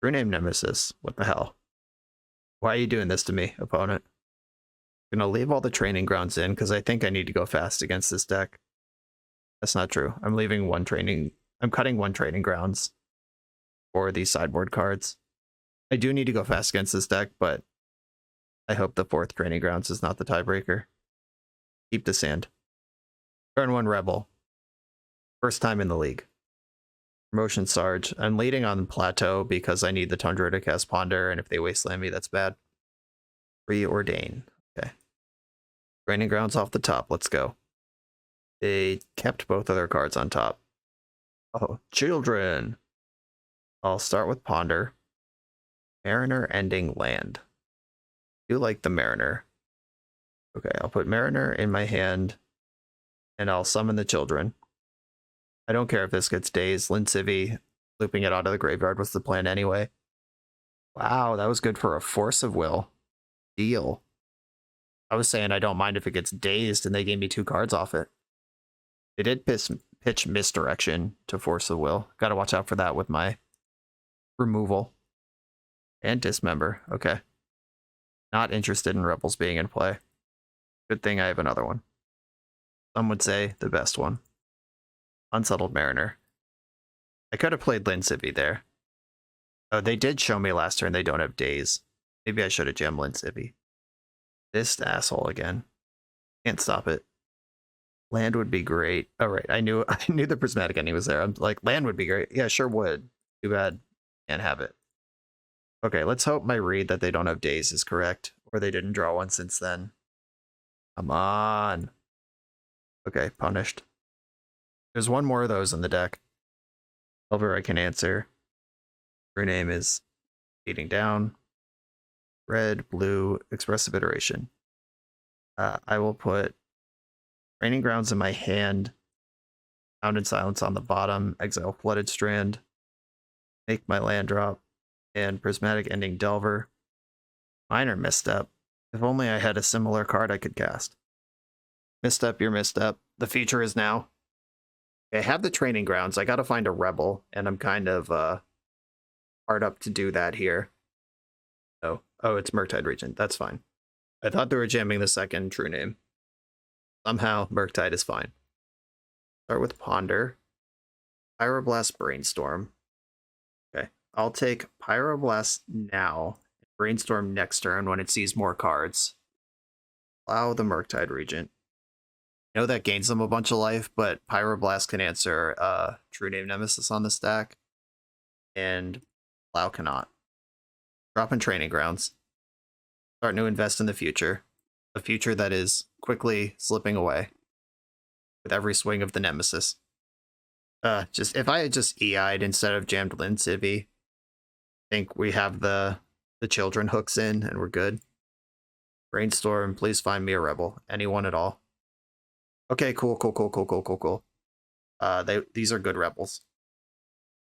Rename Nemesis. What the hell? Why are you doing this to me, opponent? I'm gonna leave all the Training Grounds in because I think I need to go fast against this deck. That's not true. I'm leaving one training. I'm cutting 1 Training Grounds for these sideboard cards. I do need to go fast against this deck, but I hope the 4th Training Grounds is not the tiebreaker. Keep the sand. Turn 1 Rebel. First time in the league. Promotion Sarge. I'm leading on Plateau because I need the Tundra to cast Ponder, and if they wasteland me, that's bad. Preordain. Okay. Training Grounds off the top. Let's go. They kept both of their cards on top. Oh, children. I'll start with Ponder. Mariner ending land. I do like the Mariner. Okay, I'll put Mariner in my hand, and I'll summon the children. I don't care if this gets dazed. Lin Civi looping it out of the graveyard was the plan anyway. Wow, that was good for a Force of Will. Deal. I was saying I don't mind if it gets dazed, and they gave me 2 cards off it. They did pitch Misdirection to Force of Will. Gotta watch out for that with my removal. And Dismember. Okay. Not interested in Rebels being in play. Good thing I have another one. Some would say the best one. Unsettled Mariner. I could have played Lin Civi there. Oh, they did show me last turn they don't have days. Maybe I should have jammed Lin Civi. This asshole again. Can't stop it. Land would be great. Oh, right. I knew the Prismatic Ending was there. I'm like, land would be great. Yeah, sure would. Too bad. Can't have it. Okay, let's hope my read that they don't have days is correct, or they didn't draw one since then. Come on. Okay, punished. There's one more of those in the deck. Silver I can answer. Rename is Beating Down. Red, blue, Expressive Iteration. I will put Training Grounds in my hand Found in Silence on the bottom, exile Flooded Strand, make my land drop, and Prismatic Ending Delver. Minor misstep. If only I had a similar card I could cast. Misstep, your misstep. The future is now. I have the training grounds. I gotta find a rebel, and I'm kind of hard up to do that here. Oh, it's Murktide Regent. That's fine. I thought they were jamming the second true name. Somehow, Murktide is fine. Start with Ponder. Pyroblast Brainstorm. Okay, I'll take Pyroblast now. Brainstorm next turn when it sees more cards. Allow the Murktide Regent. I know that gains them a bunch of life, but Pyroblast can answer True Name Nemesis on the stack. And Allow cannot. Drop in Training Grounds. Starting to invest in the future. A future that is quickly slipping away with every swing of the Nemesis. Just if I had just EI'd instead of jammed Lin Civi, I think we have the children hooks in and we're good. Brainstorm, please find me a rebel. Anyone at all. Okay, cool. These are good rebels.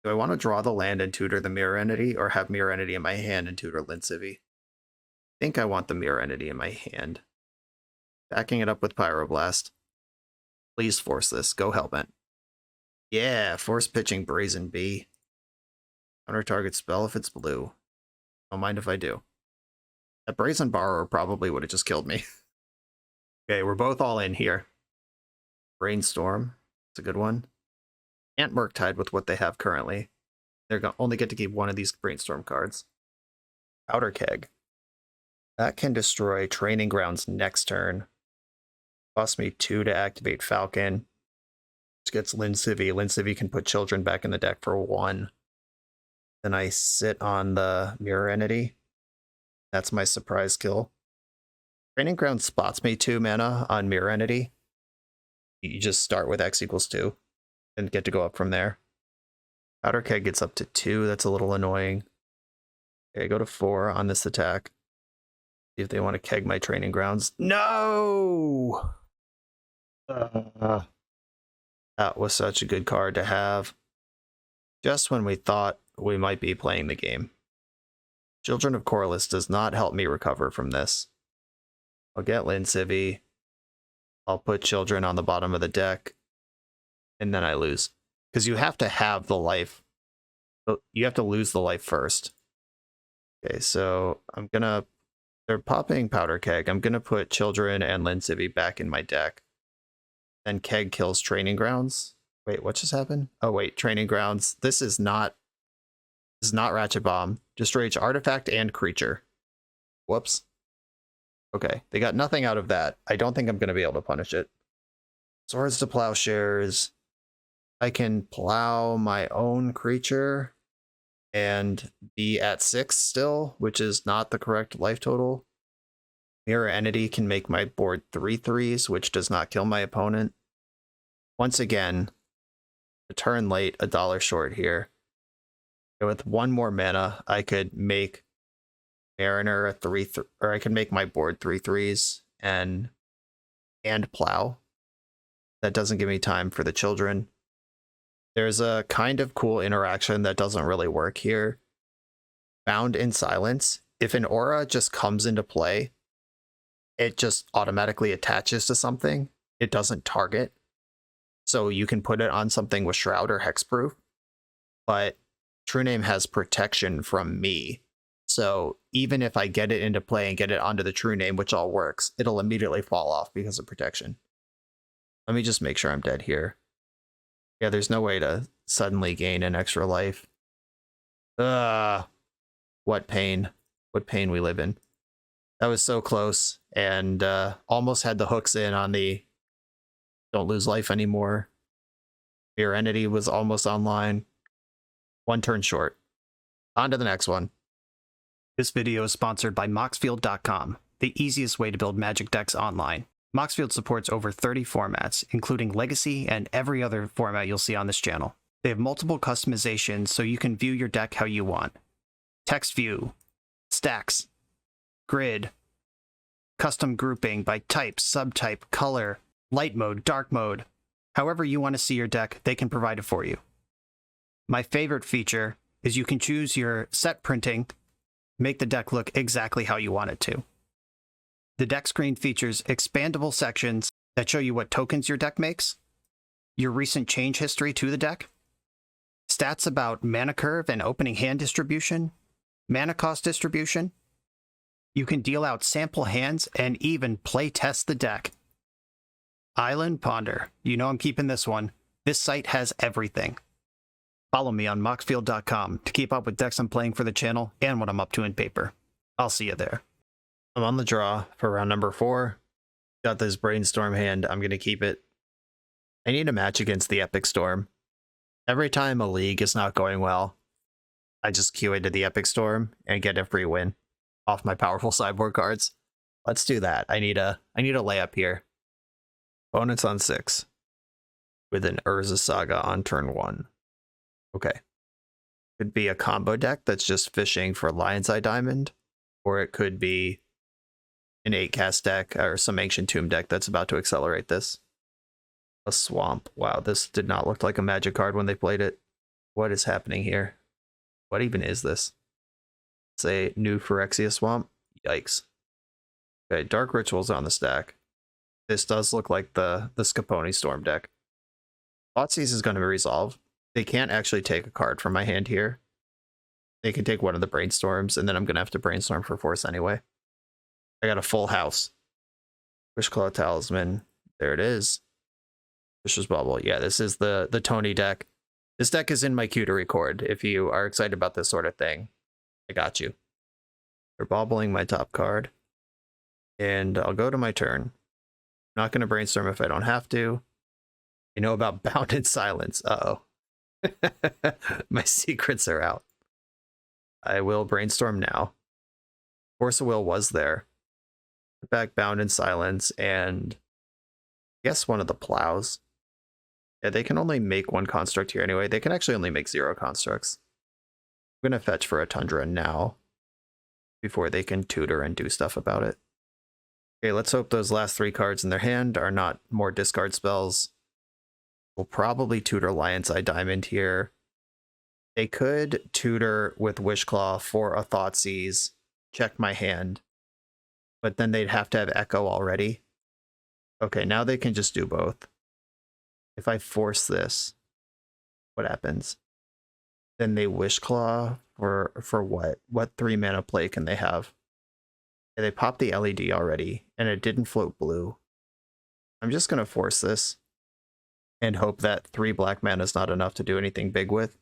Do I want to draw the land and tutor the Mirror Entity, or have Mirror Entity in my hand and tutor Lin Civi? I think I want the Mirror Entity in my hand. Backing it up with Pyroblast. Please force this. Go Hellbent. Yeah, force pitching Brazen Bee. Counter target spell if it's blue. Don't mind if I do. That Brazen Borrower probably would have just killed me. Okay, we're both all in here. Brainstorm. It's a good one. Can't Murktide with what they have currently. They're going to only get to keep one of these Brainstorm cards. Powder Keg. That can destroy Training Grounds next turn. Cost me 2 to activate Falcon. Which gets Lin Civi. Lin Civi can put children back in the deck for 1. Then I sit on the Mirror Entity. That's my surprise kill. Training Ground spots me 2 mana on Mirror Entity. You just start with X equals 2 and get to go up from there. Powder Keg gets up to 2. That's a little annoying. Okay, go to 4 on this attack. See if they want to keg my Training Grounds. No! That was such a good card to have. Just when we thought we might be playing the game. Children of Corliss does not help me recover from this. I'll get Lin Civi. I'll put children on the bottom of the deck. And then I lose. Because you have to have the life. You have to lose the life first. Okay, so I'm gonna... They're popping Powder Keg. I'm gonna put children and Lin Civi back in my deck. Then Keg kills Training Grounds. Wait, what just happened? Oh wait, Training Grounds. This is not Ratchet Bomb. Destroy each artifact and creature. Whoops. Okay, they got nothing out of that. I don't think I'm going to be able to punish it. Swords to Plowshares. I can plow my own creature and be at 6 still, which is not the correct life total. Mirror Entity can make my board 3/3s, which does not kill my opponent. Once again, a turn late, $1 short here. And with 1 more mana, I could make Mariner a 3/3, or I could make my board 3/3s and plow. That doesn't give me time for the children. There's a kind of cool interaction that doesn't really work here. Found in Silence. If an aura just comes into play, it just automatically attaches to something. It doesn't target. So you can put it on something with Shroud or Hexproof. But True Name has protection from me. So even if I get it into play and get it onto the True Name, which all works, it'll immediately fall off because of protection. Let me just make sure I'm dead here. Yeah, there's no way to suddenly gain an extra life. What pain. What pain we live in. That was so close, and almost had the hooks in on the don't lose life anymore. Mirror Entity was almost online. 1 turn short. On to the next one. This video is sponsored by Moxfield.com, the easiest way to build Magic decks online. Moxfield supports over 30 formats, including Legacy and every other format you'll see on this channel. They have multiple customizations so you can view your deck how you want. Text view, stacks, grid, custom grouping by type, subtype, color, light mode, dark mode. However you want to see your deck, they can provide it for you. My favorite feature is you can choose your set printing, make the deck look exactly how you want it to. The deck screen features expandable sections that show you what tokens your deck makes, your recent change history to the deck, stats about mana curve and opening hand distribution, mana cost distribution. You can deal out sample hands and even play test the deck. Island Ponder. You know I'm keeping this one. This site has everything. Follow me on moxfield.com to keep up with decks I'm playing for the channel and what I'm up to in paper. I'll see you there. I'm on the draw for round number 4. Got this Brainstorm hand. I'm going to keep it. I need a match against the Epic Storm. Every time a league is not going well, I just queue into the Epic Storm and get a free win off my powerful sideboard cards. Let's do that. I need a layup here. Opponent's on 6 with an Urza Saga on turn 1. Okay. Could be a combo deck that's just fishing for Lion's Eye Diamond, or it could be an 8-cast deck or some Ancient Tomb deck that's about to accelerate this. A Swamp. Wow, this did not look like a Magic card when they played it. What is happening here? What even is this? It's a new Phyrexia Swamp. Yikes. Okay, Dark Ritual's on the stack. This does look like the Scaponi Storm deck. Thoughtseize is going to resolve. They can't actually take a card from my hand here. They can take one of the Brainstorms, and then I'm going to have to Brainstorm for force anyway. I got a full house. Wishclaw Talisman. There it is. Fish's Bubble. Yeah, this is the Tony deck. This deck is in my queue to record. If you are excited about this sort of thing, I got you. They're bobbling my top card. And I'll go to my turn. I'm not going to Brainstorm if I don't have to. You know about Bounded Silence. Uh-oh. My secrets are out. I will Brainstorm now. Force of Will was there. Put back Bounded Silence and I guess one of the Plows. Yeah, they can only make one construct here anyway. They can actually only make 0 constructs. I'm going to fetch for a Tundra now before they can tutor and do stuff about it. Okay, let's hope those last 3 cards in their hand are not more discard spells. We'll probably tutor Lion's Eye Diamond here. They could tutor with Wishclaw for a Thoughtseize, check my hand, but then they'd have to have Echo already. Okay, now they can just do both. If I force this, what happens? Then they Wishclaw for what? What 3 mana play can they have? Yeah, they popped the LED already, and it didn't float blue. I'm just going to force this and hope that 3 black mana is not enough to do anything big with.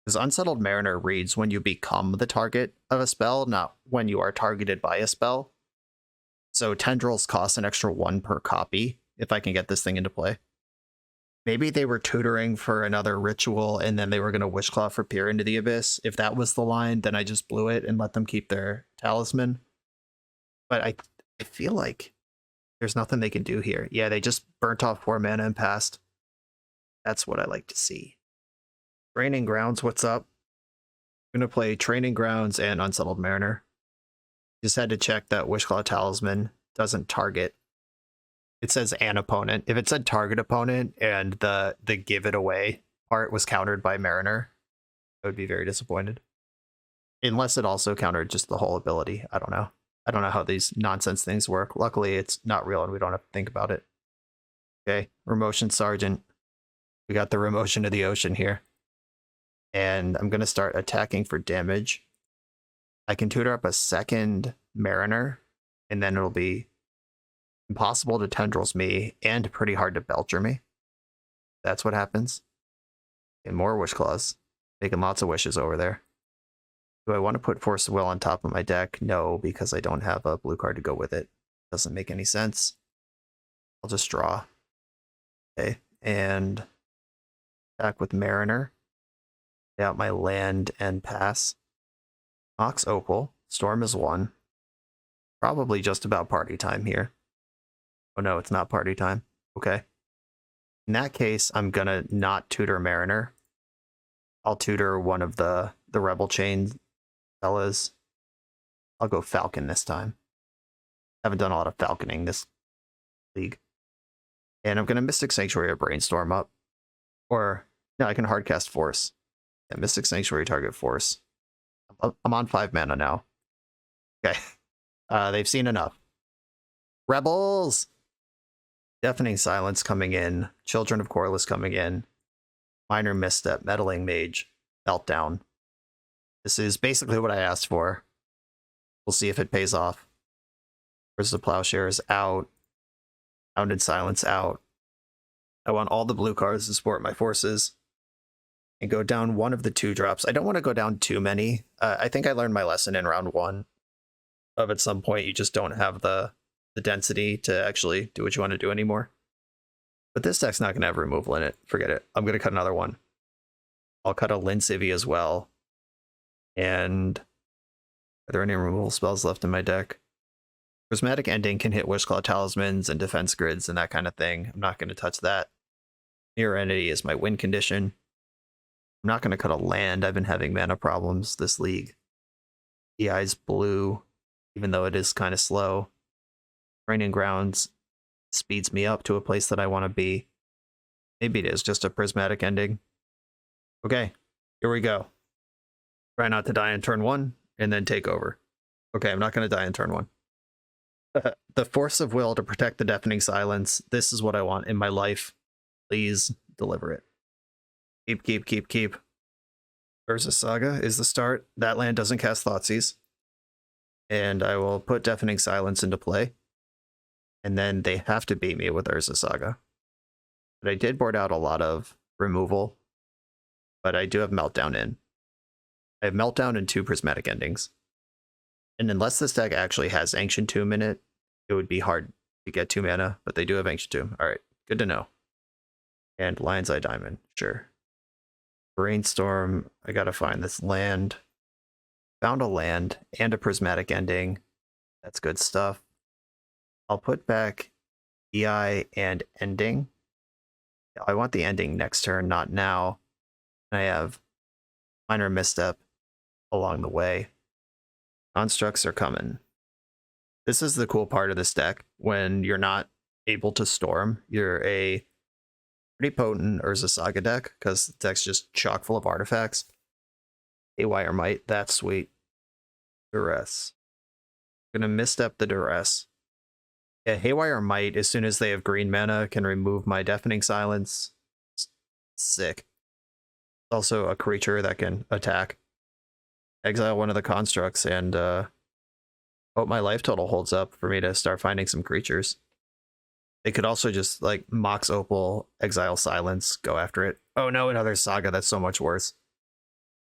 Because Unsettled Mariner reads when you become the target of a spell, not when you are targeted by a spell. So Tendrils cost an extra 1 per copy if I can get this thing into play. Maybe they were tutoring for another ritual and then they were going to Wishclaw for Peer into the Abyss. If that was the line, then I just blew it and let them keep their talisman. But I feel like there's nothing they can do here. Yeah, they just burnt off 4 mana and passed. That's what I like to see. Training Grounds, what's up? I'm going to play Training Grounds and Unsettled Mariner. Just had to check that Wishclaw Talisman doesn't target. It says an opponent. If it said target opponent and the give it away part was countered by Mariner, I would be very disappointed. Unless it also countered just the whole ability. I don't know. I don't know how these nonsense things work. Luckily, it's not real and we don't have to think about it. Okay, Remotion Sergeant. We got the Remotion of the Ocean here. And I'm going to start attacking for damage. I can tutor up a second Mariner, and then it'll be impossible to Tendrils me and pretty hard to Belcher me. That's what happens. And more Wishclaws. Making lots of wishes over there. Do I want to put Force of Will on top of my deck? No, because I don't have a blue card to go with it. Doesn't make any sense. I'll just draw. Okay, and attack with Mariner. Lay out my land and pass. Mox Opal. Storm is 1. Probably just about party time here. Oh no, it's not party time. Okay. In that case, I'm gonna not tutor Mariner. I'll tutor one of the Rebel Chain fellas. I'll go Falcon this time. Haven't done a lot of falconing this league. And I'm going to Mystic Sanctuary or Brainstorm up. Or, no, I can hardcast Force. Yeah, Mystic Sanctuary target Force. I'm on 5 mana now. Okay. They've seen enough. Rebels! Deafening Silence coming in. Children of Corliss coming in. Minor Misstep. Meddling Mage. Meltdown. This is basically what I asked for. We'll see if it pays off. Where's the Plowshares? Out. Hounded Silence out. I want all the blue cards to support my forces. And go down one of the 2-drops. I don't want to go down too many. I think I learned my lesson in round 1. Of at some point you just don't have the density to actually do what you want to do anymore. But this deck's not going to have removal in it. Forget it. I'm going to cut another one. I'll cut a Linsivy as well. And are there any removal spells left in my deck? Prismatic Ending can hit Wishclaw Talismans and defense grids and that kind of thing. I'm not going to touch that. Mirror Entity is my win condition. I'm not going to cut a land. I've been having mana problems this league. EI's blue, even though it is kind of slow. Raining Grounds speeds me up to a place that I want to be. Maybe it is just a Prismatic Ending. Okay, here we go. Try not to die in turn 1, and then take over. Okay, I'm not going to die in turn 1. The Force of Will to protect the Deafening Silence. This is what I want in my life. Please deliver it. Keep. Urza Saga is the start. That land doesn't cast Thoughtseize. And I will put Deafening Silence into play. And then they have to beat me with Urza Saga. But I did board out a lot of removal. But I do have Meltdown in. I have Meltdown and 2 Prismatic Endings. And unless this deck actually has Ancient Tomb in it, it would be hard to get 2 mana. But they do have Ancient Tomb. Alright, good to know. And Lion's Eye Diamond, sure. Brainstorm, I gotta find this land. Found a land and a Prismatic Ending. That's good stuff. I'll put back EI and Ending. I want the Ending next turn, not now. I have Minor Misstep along the way. Constructs are coming. This is the cool part of this deck. When you're not able to storm, you're a pretty potent Urza Saga deck, because the deck's just chock full of artifacts. Haywire Might, that's sweet. Duress. I'm gonna misstep the Duress. Yeah, Haywire Might, as soon as they have green mana, can remove my Deafening Silence. Sick. Also a creature that can attack. Exile one of the constructs and hope my life total holds up for me to start finding some creatures. They could also just like Mox Opal, Exile Silence, go after it. Oh no, another Saga, that's so much worse.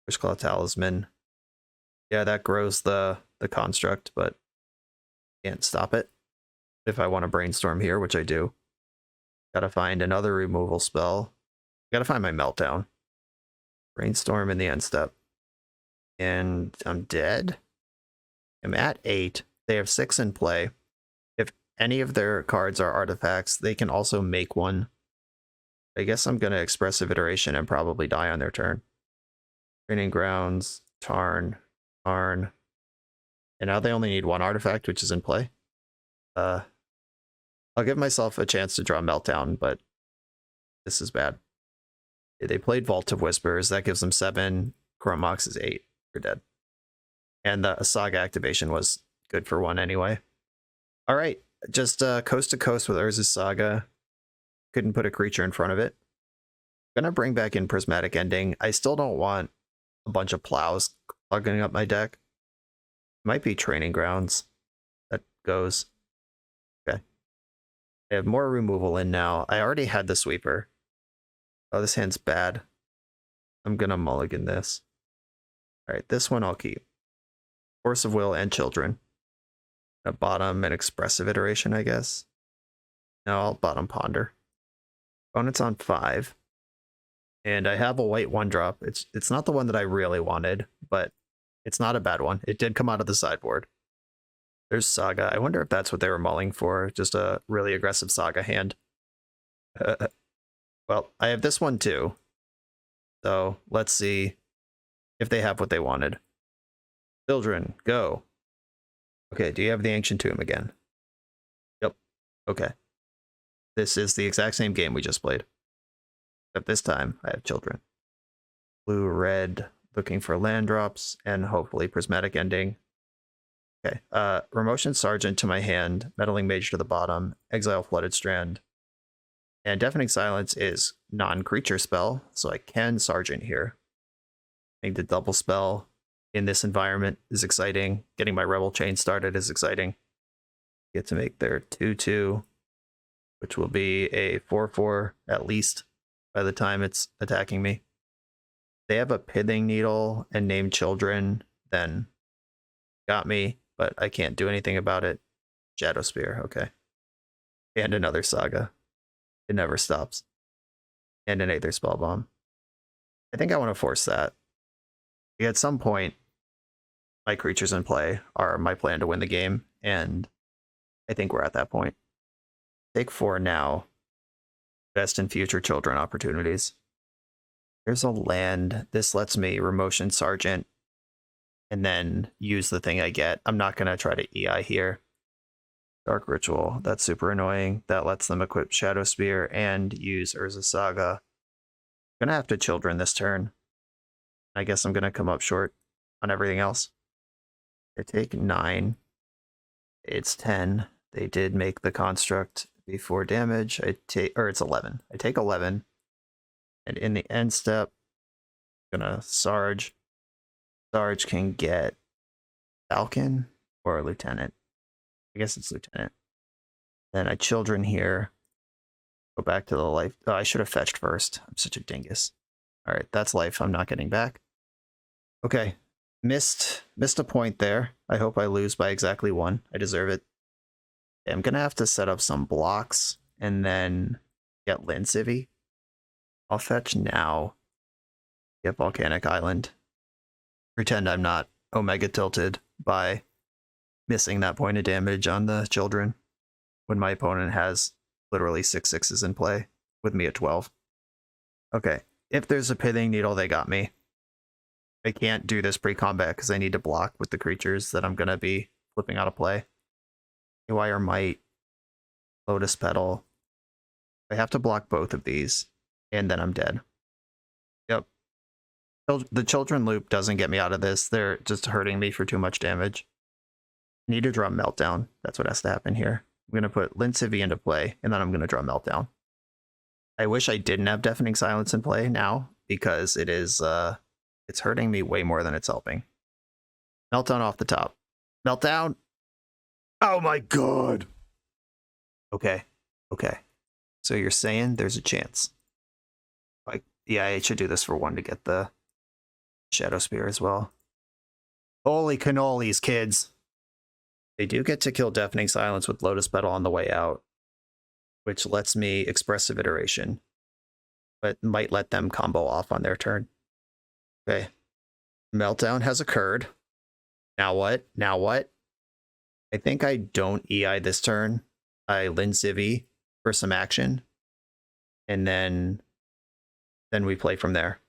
Wishclaw Talisman. Yeah, that grows the construct, but can't stop it. If I want to Brainstorm here, which I do. Gotta find another removal spell. Gotta find my Meltdown. Brainstorm in the end step. And I'm dead. I'm at 8. They have 6 in play. If any of their cards are artifacts, they can also make one. I guess I'm going to Expressive Iteration and probably die on their turn. Training Grounds, Tarn. And now they only need 1 artifact, which is in play. I'll give myself a chance to draw Meltdown, but this is bad. They played Vault of Whispers. That gives them 7. Chrome Mox is 8. You're dead. And the Saga activation was good for 1 anyway. All right, just coast to coast with Urza's Saga. Couldn't put a creature in front of it. Gonna bring back in Prismatic Ending. I still don't want a bunch of plows clogging up my deck. Might be Training Grounds. That goes. Okay. I have more removal in now. I already had the Sweeper. Oh, this hand's bad. I'm gonna mulligan this. Alright, this one I'll keep. Force of Will and Children. A bottom and Expressive Iteration, I guess. No, I'll bottom Ponder. Opponent's on 5. And I have a white 1-drop. It's not the one that I really wanted, but it's not a bad one. It did come out of the sideboard. There's Saga. I wonder if that's what they were mulling for. Just a really aggressive Saga hand. Well, I have this one too. So let's see if they have what they wanted. Children, go. Okay, do you have the Ancient Tomb again? Yep. Okay. This is the exact same game we just played. Except this time, I have children. Blue, red, looking for land drops, and hopefully prismatic ending. Okay, Remotion Sergeant to my hand, Meddling Mage to the bottom, Exile Flooded Strand. And Deafening Silence is non-creature spell, so I can Sergeant here. I think the double spell in this environment is exciting. Getting my Rebel Chain started is exciting. Get to make their 2/2, which will be a 4/4 at least by the time it's attacking me. They have a Pithing Needle and Named Children, then got me, but I can't do anything about it. Shadow Spear, okay. And another Saga. It never stops. And an Aether Spellbomb. I think I want to force that. At some point, my creatures in play are my plan to win the game, and I think we're at that point. Take 4 now. Best in future children opportunities. Here's a land. This lets me Remotion Sergeant and then use the thing I get. I'm not going to try to EI here. Dark Ritual, that's super annoying. That lets them equip Shadow Spear and use Urza Saga. I'm going to have to Children this turn. I guess I'm going to come up short on everything else. I take 9. It's 10. They did make the construct before damage. It's 11. I take 11. And in the end step, I'm going to Sarge. Sarge can get Falcon or Lieutenant. I guess it's Lieutenant. Then I Children here. Go back to the life. Oh, I should have fetched first. I'm such a dingus. All right, that's life. I'm not getting back. Okay, missed a point there. I hope I lose by exactly 1. I deserve it. Okay, I'm gonna have to set up some blocks and then get Lin Civvy. I'll fetch now. Get Volcanic Island. Pretend I'm not Omega tilted by missing that point of damage on the Children when my opponent has literally 6 6s in play with me at 12. Okay, if there's a Pithing Needle, they got me. I can't do this pre-combat because I need to block with the creatures that I'm going to be flipping out of play. Haywire Might, Lotus Petal. I have to block both of these, and then I'm dead. Yep. The Children loop doesn't get me out of this. They're just hurting me for too much damage. I need to draw Meltdown. That's what has to happen here. I'm going to put Lin Civvy into play, and then I'm going to draw Meltdown. I wish I didn't have Deafening Silence in play now, because it is, it's hurting me way more than it's helping. Meltdown off the top. Meltdown! Oh my god! Okay. So you're saying there's a chance. Yeah, I should do this for 1 to get the Shadow Spear as well. Holy cannolis, kids! They do get to kill Deafening Silence with Lotus Petal on the way out, which lets me Expressive Iteration, but might let them combo off on their turn. Okay. Meltdown has occurred. Now what? I think I don't EI this turn. I Lin Civvy for some action, and then we play from there.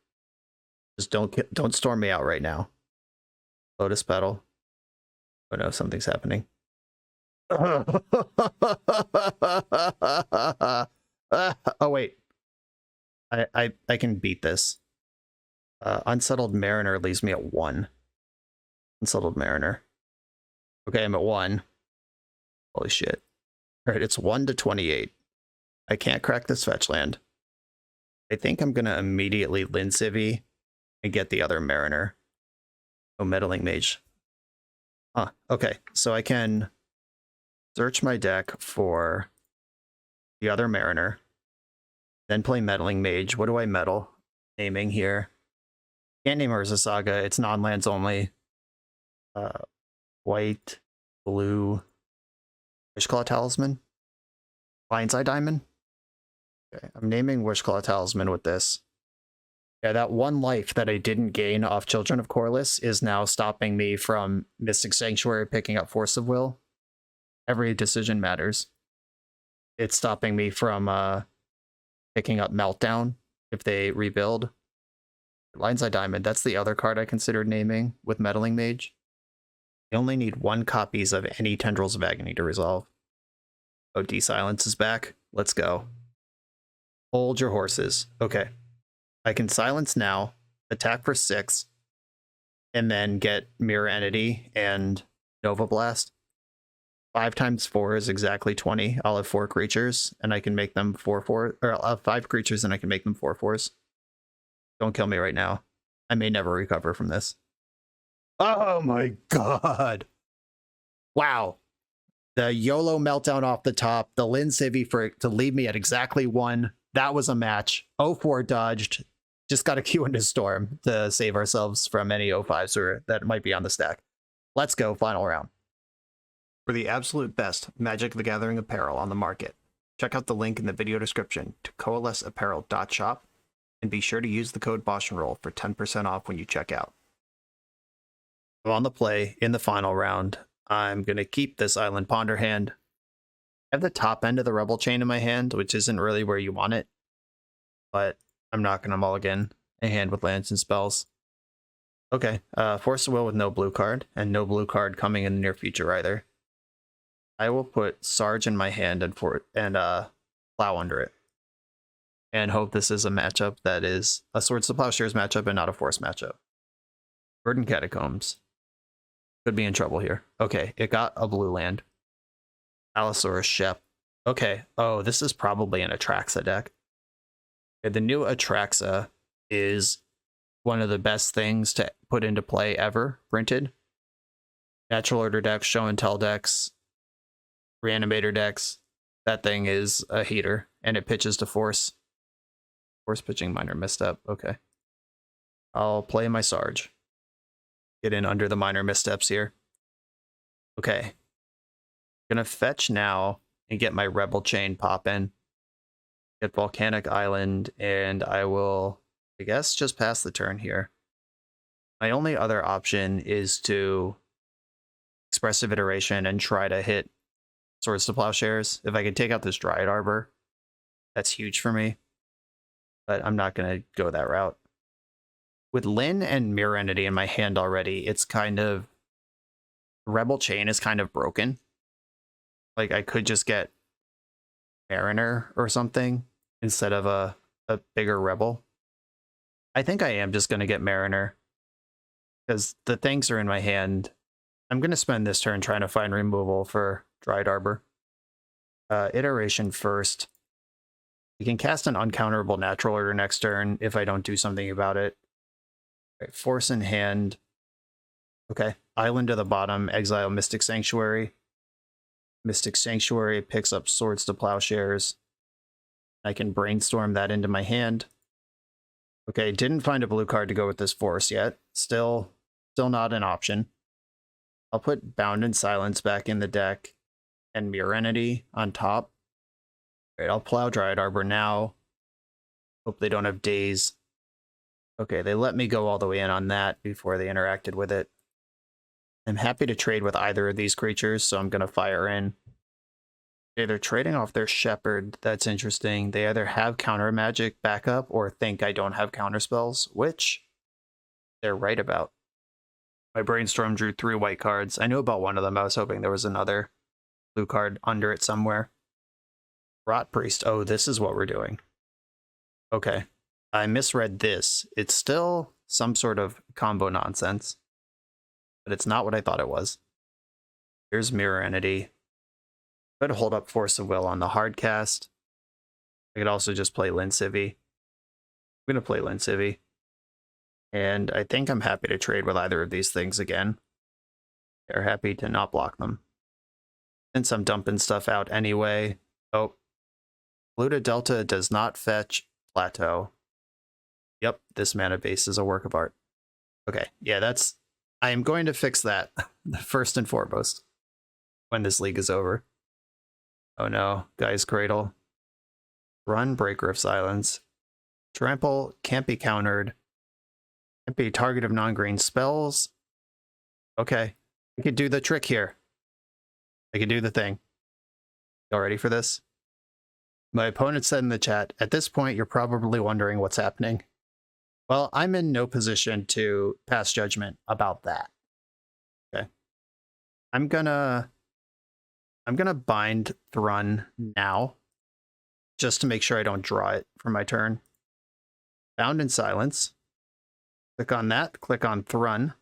Just don't storm me out right now. Lotus Petal. Oh no, something's happening. Oh wait. I can beat this. Unsettled Mariner leaves me at 1. Unsettled Mariner. Okay, I'm at 1. Holy shit. Alright, it's 1 to 28. I can't crack this fetch land. I think I'm gonna immediately Lin Civvy and get the other Mariner. Oh, Meddling Mage. Okay, so I can search my deck for the other Mariner, then play Meddling Mage. What do I meddle? Naming here. Can't name Urza Saga, it's non-lands only. White, blue, Wishclaw Talisman, Lion's Eye Diamond. Okay, I'm naming Wishclaw Talisman with this. Yeah, that 1 life that I didn't gain off Children of Corliss is now stopping me from Mystic Sanctuary picking up Force of Will. Every decision matters. It's stopping me from picking up Meltdown if they rebuild. Lion's Eye Diamond, that's the other card I considered naming with Meddling Mage. I only need 1 copies of any Tendrils of Agony to resolve. Oh, D-Silence is back. let's go. Hold your horses. Okay. I can silence now, attack for 6, and then get Mirror Entity and Nova Blast. 5 times 4 is exactly 20. I'll have 4 creatures, and I can make them 4/4, or I'll have 5 creatures, and I can make them 4/4s. Don't kill me right now. I may never recover from this. Oh my god. Wow. The YOLO meltdown off the top, the Lin Civvy to leave me at exactly 1. That was a match. 0-4 dodged. Just got to queue into Storm to save ourselves from any 0-5s that might be on the stack. Let's go, final round. For the absolute best Magic the Gathering apparel on the market, check out the link in the video description to coalesceapparel.shop, and be sure to use the code BoshNRoll for 10% off when you check out. I'm on the play in the final round. I'm going to keep this Island Ponder hand. I have the top end of the Rebel Chain in my hand, which isn't really where you want it, but I'm not going to mulligan a hand with lands and spells. Okay, Force of Will with no blue card, and no blue card coming in the near future either. I will put Sarge in my hand and plow under it. And hope this is a matchup that is a Swords to Plowshares matchup and not a Force matchup. Verdant Catacombs. Could be in trouble here. Okay, it got a blue land. Allosaurus Shep. Okay, oh, this is probably an Atraxa deck. Okay, the new Atraxa is one of the best things to put into play ever printed. Natural Order decks, Show and Tell decks, Reanimator decks. That thing is a heater, and it pitches to Force. Force pitching minor misstep. Okay. I'll play my Sarge. Get in under the minor missteps here. Okay. Gonna fetch now and get my Rebel Chain pop in. Get Volcanic Island, and I will, I guess, just pass the turn here. My only other option is to Expressive Iteration and try to hit Swords to Plowshares. If I could take out this Dryad Arbor, that's huge for me. But I'm not going to go that route. With Lin and Mirror Entity in my hand already, it's kind of... Rebel Chain is kind of broken. Like, I could just get Mariner or something instead of a bigger Rebel. I think I am just going to get Mariner, because the things are in my hand. I'm going to spend this turn trying to find removal for Dryad Arbor. Iteration first. We can cast an uncounterable Natural Order next turn if I don't do something about it. Right, Force in hand. Okay, Island to the bottom, exile Mystic Sanctuary. Mystic Sanctuary picks up Swords to Plowshares. I can brainstorm that into my hand. Okay, didn't find a blue card to go with this Force yet. Still not an option. I'll put Bound in Silence back in the deck and Mirror Entity on top. All right, I'll plow Dryad Arbor now. Hope they don't have Daze. Okay, they let me go all the way in on that before they interacted with it. I'm happy to trade with either of these creatures, so I'm going to fire in. Okay, they're trading off their Shepherd. That's interesting. They either have counter magic backup or think I don't have counter spells, which they're right about. My Brainstorm drew 3 white cards. I knew about one of them. I was hoping there was another blue card under it somewhere. Rot Priest. Oh, this is what we're doing. Okay. I misread this. It's still some sort of combo nonsense, but it's not what I thought it was. Here's Mirror Entity. I'm going to hold up Force of Will on the hard cast. I could also just play Lin Civvy. I'm going to play Lin Civvy. And I think I'm happy to trade with either of these things again. They're happy to not block them. Since I'm dumping stuff out anyway. Oh. Pluto Delta does not fetch Plateau. Yep, this mana base is a work of art. Okay, yeah, that's... I am going to fix that first and foremost when this league is over. Oh no, Guy's Cradle. Run, Breaker of Silence. Trample can't be countered. Can't be target of non-green spells. Okay, I could do the trick here. I could do the thing. Y'all ready for this? My opponent said in the chat, at this point, you're probably wondering what's happening. Well, I'm in no position to pass judgment about that. Okay. I'm gonna bind Thrun now. just to make sure I don't draw it for my turn. Bound in Silence. Click on that. Click on Thrun.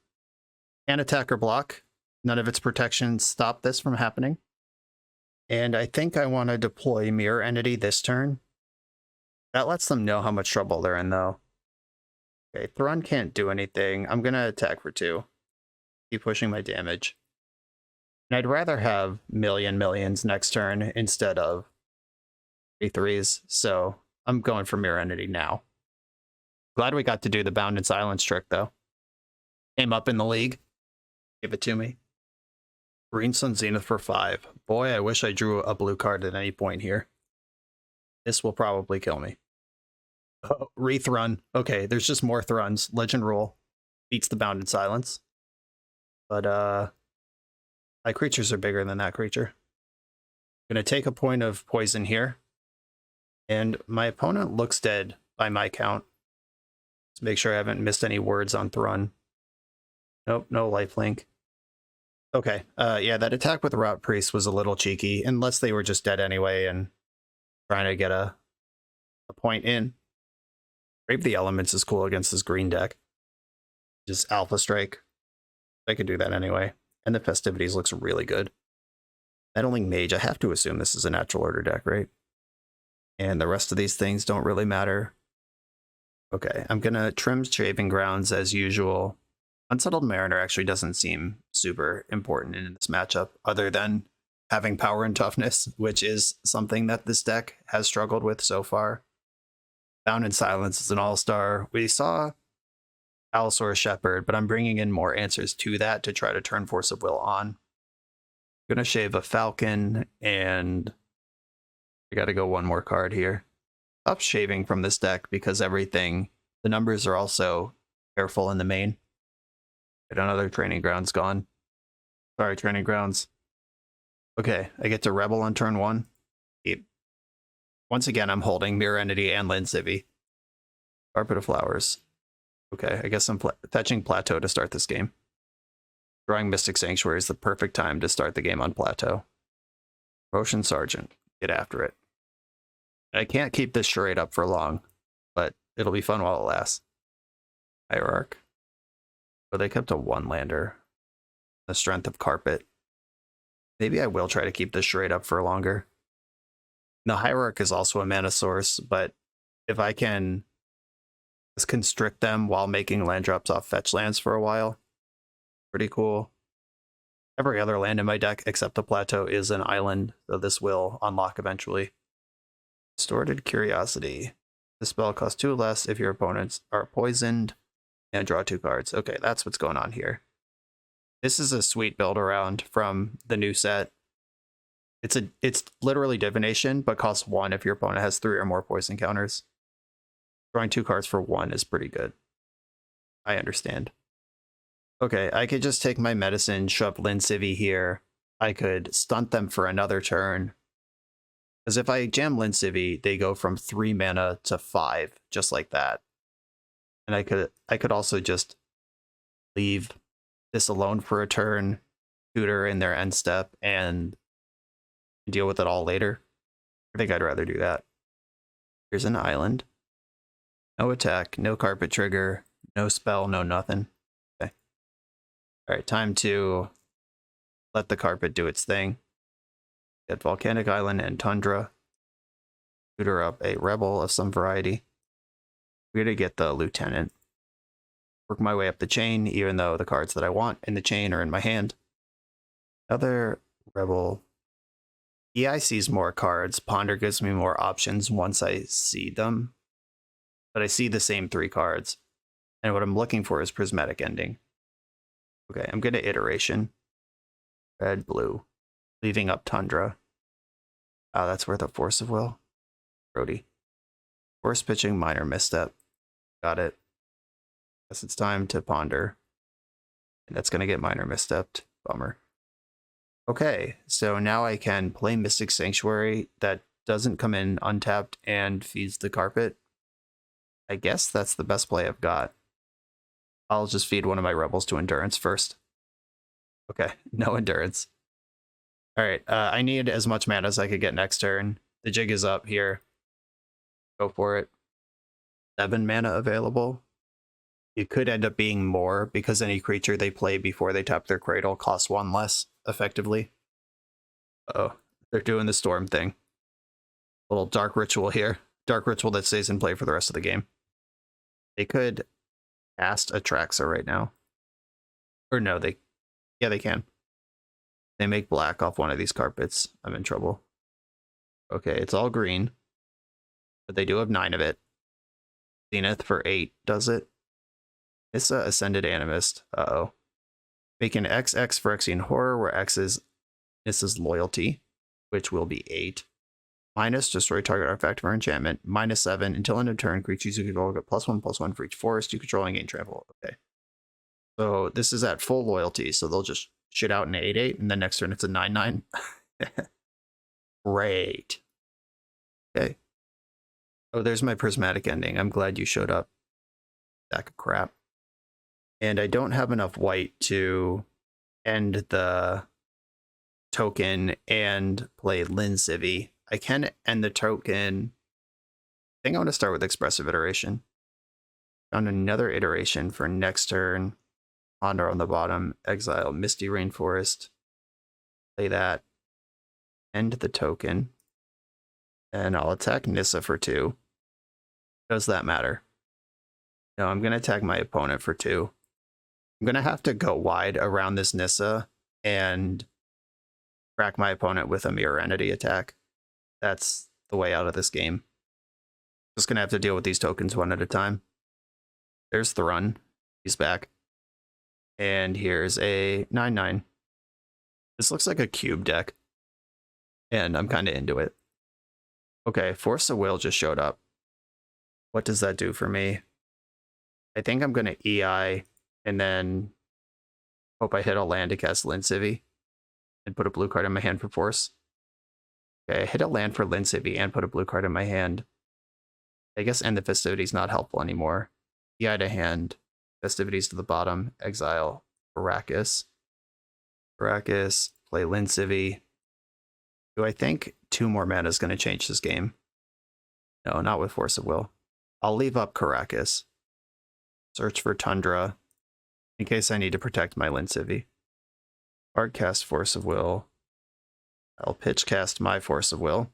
And attack or block. None of its protections stop this from happening. And I think I want to deploy Mirror Entity this turn. That lets them know how much trouble they're in, though. Okay, Thrun can't do anything. I'm going to attack for 2. Keep pushing my damage. And I'd rather have millions next turn instead of 3/3s, so I'm going for Mirror Entity now. Glad we got to do the Bound in Silence trick, though. Came up in the league. Give it to me. Green Sun Zenith for 5. Boy, I wish I drew a blue card at any point here. This will probably kill me. Oh, Rethrun. Okay, there's just more Thruns. Legend Rule beats the Bound in Silence. But, my creatures are bigger than that creature. I'm going to take a point of poison here. And my opponent looks dead by my count. Let's make sure I haven't missed any words on Thrun. Nope, no lifelink. Okay, yeah, that attack with Route Priest was a little cheeky, unless they were just dead anyway and trying to get a point in. Brave the Elements is cool against this green deck. Just Alpha Strike. I could do that anyway. And the Festivities looks really good. Meddling Mage, I have to assume this is a natural order deck, right? And the rest of these things don't really matter. Okay, I'm gonna trim Shaving Grounds as usual. Unsettled Mariner actually doesn't seem super important in this matchup, other than having power and toughness, which is something that this deck has struggled with so far. Bound in Silence is an all-star. We saw Allosaurus Shepherd, but I'm bringing in more answers to that to try to turn Force of Will on. I'm gonna shave a Falcon, and I gotta go one more card here. Stop shaving from this deck because everything, the numbers are also careful in the main. Get another Training Grounds gone. Sorry, Training Grounds. Okay, I get to Rebel on turn 1. Keep. Once again, I'm holding Mirror Entity and Linsivy. Carpet of Flowers. Okay, I guess I'm fetching Plateau to start this game. Drawing Mystic Sanctuary is the perfect time to start the game on Plateau. Potion Sergeant. Get after it. I can't keep this charade up for long, but it'll be fun while it lasts. Hierarch. Oh, they kept a 1-lander. The Strength of Carpet. Maybe I will try to keep this charade up for longer. The Hierarch is also a mana source, but if I can just constrict them while making land drops off fetch lands for a while, pretty cool. Every other land in my deck except the Plateau is an island, so this will unlock eventually. Distorted Curiosity. The spell costs 2 less if your opponents are poisoned, and draw 2 cards. Okay, that's what's going on here. This is a sweet build around from the new set. It's literally Divination, but costs 1 if your opponent has 3 or more poison counters. Drawing 2 cards for 1 is pretty good. I understand. Okay, I could just take my medicine, shove Linsivy here. I could stunt them for another turn. Because if I jam Linsivy, they go from 3 mana to 5, just like that. And I could also just leave this alone for a turn, tutor in their end step, and deal with it all later. I think I'd rather do that. Here's an island. No attack, no carpet trigger, no spell, no nothing. Okay. Alright, time to let the carpet do its thing. Get Volcanic Island and Tundra. Tutor up a rebel of some variety. We're going to get the Lieutenant. Work my way up the chain, even though the cards that I want in the chain are in my hand. Another rebel. EI sees more cards. Ponder gives me more options once I see them. But I see the same 3 cards. And what I'm looking for is Prismatic Ending. Okay, I'm going to Iteration. Red, blue. Leaving up Tundra. Oh, that's worth a Force of Will. Brody. Force pitching, minor misstep. Got it. Guess it's time to ponder. And that's going to get minor misstepped. Bummer. Okay, so now I can play Mystic Sanctuary that doesn't come in untapped and feeds the carpet. I guess that's the best play I've got. I'll just feed one of my rebels to Endurance first. Okay, no Endurance. Alright, I need as much mana as I could get next turn. The jig is up here. Go for it. 7 mana available. It could end up being more because any creature they play before they tap their Cradle costs 1 less, effectively. Oh, they're doing the Storm thing. Little Dark Ritual here. Dark Ritual that stays in play for the rest of the game. They could cast Atraxa right now. Or no, they can. They make black off one of these carpets. I'm in trouble. Okay, it's all green. But they do have 9 of it. Zenith for 8 does it. Nissa Ascended Animist. Uh-oh. Make an XX Phyrexian Horror, where X is Nissa's loyalty, which will be 8. Minus, destroy target artifact or enchantment. -7, until end of turn, creatures you control get +1/+1 for each forest you control and gain trample. Okay. So this is at full loyalty, so they'll just shit out an 8/8, and then next turn it's a 9/9. Great. Okay. Oh, there's my prismatic ending. I'm glad you showed up. Sack of crap. And I don't have enough white to end the token and play Lin Civi. I can end the token. I think I want to start with Expressive Iteration. Found another iteration for next turn. Ponder on the bottom. Exile Misty Rainforest. Play that. End the token. And I'll attack Nissa for 2. Does that matter? No, I'm going to attack my opponent for 2. I'm going to have to go wide around this Nissa and crack my opponent with a Mirror Entity attack. That's the way out of this game. Just going to have to deal with these tokens one at a time. There's Thrun. He's back. And here's a 9/9. This looks like a cube deck. And I'm kind of into it. Okay, Force of Will just showed up. What does that do for me? I think I'm going to EI and then hope I hit a land to cast Lin Civi and put a blue card in my hand for force. Okay, I hit a land for Lin Civi and put a blue card in my hand. I guess End the Festivities not helpful anymore. EI to hand, Festivities to the bottom, exile Arrakis. Arrakis, play Lin Civi. Do I think 2 more mana is going to change this game? No, not with Force of Will. I'll leave up Caracas. Search for Tundra in case I need to protect my Lin Civi. Hard cast Force of Will. I'll pitch cast my Force of Will.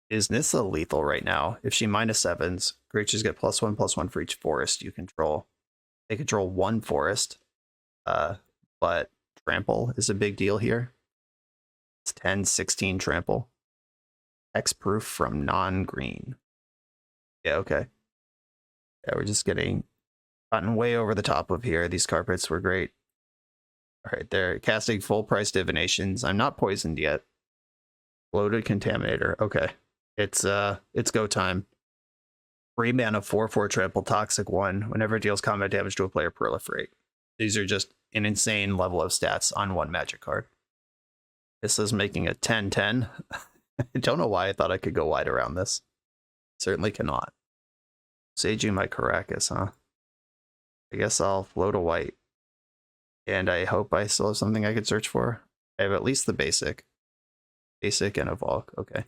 Is Nissa lethal right now? If she -7s, creatures get +1/+1 for each forest you control. They control 1 forest, but trample is a big deal here. It's 10/16 trample. Hexproof from non-green. Yeah, okay. Yeah, we're just gotten way over the top of here. These carpets were great. All right, they're casting full price divinations. I'm not poisoned yet. Bloated Contaminator. Okay. It's go time. 3 mana 4/4 trample toxic 1. Whenever it deals combat damage to a player, proliferate. These are just an insane level of stats on 1 magic card. This is making a 10/10. I don't know why I thought I could go wide around this. Certainly cannot. Seiju my Caracas, huh? I guess I'll float a white. And I hope I still have something I could search for. I have at least the basic. Basic and a Volk, okay.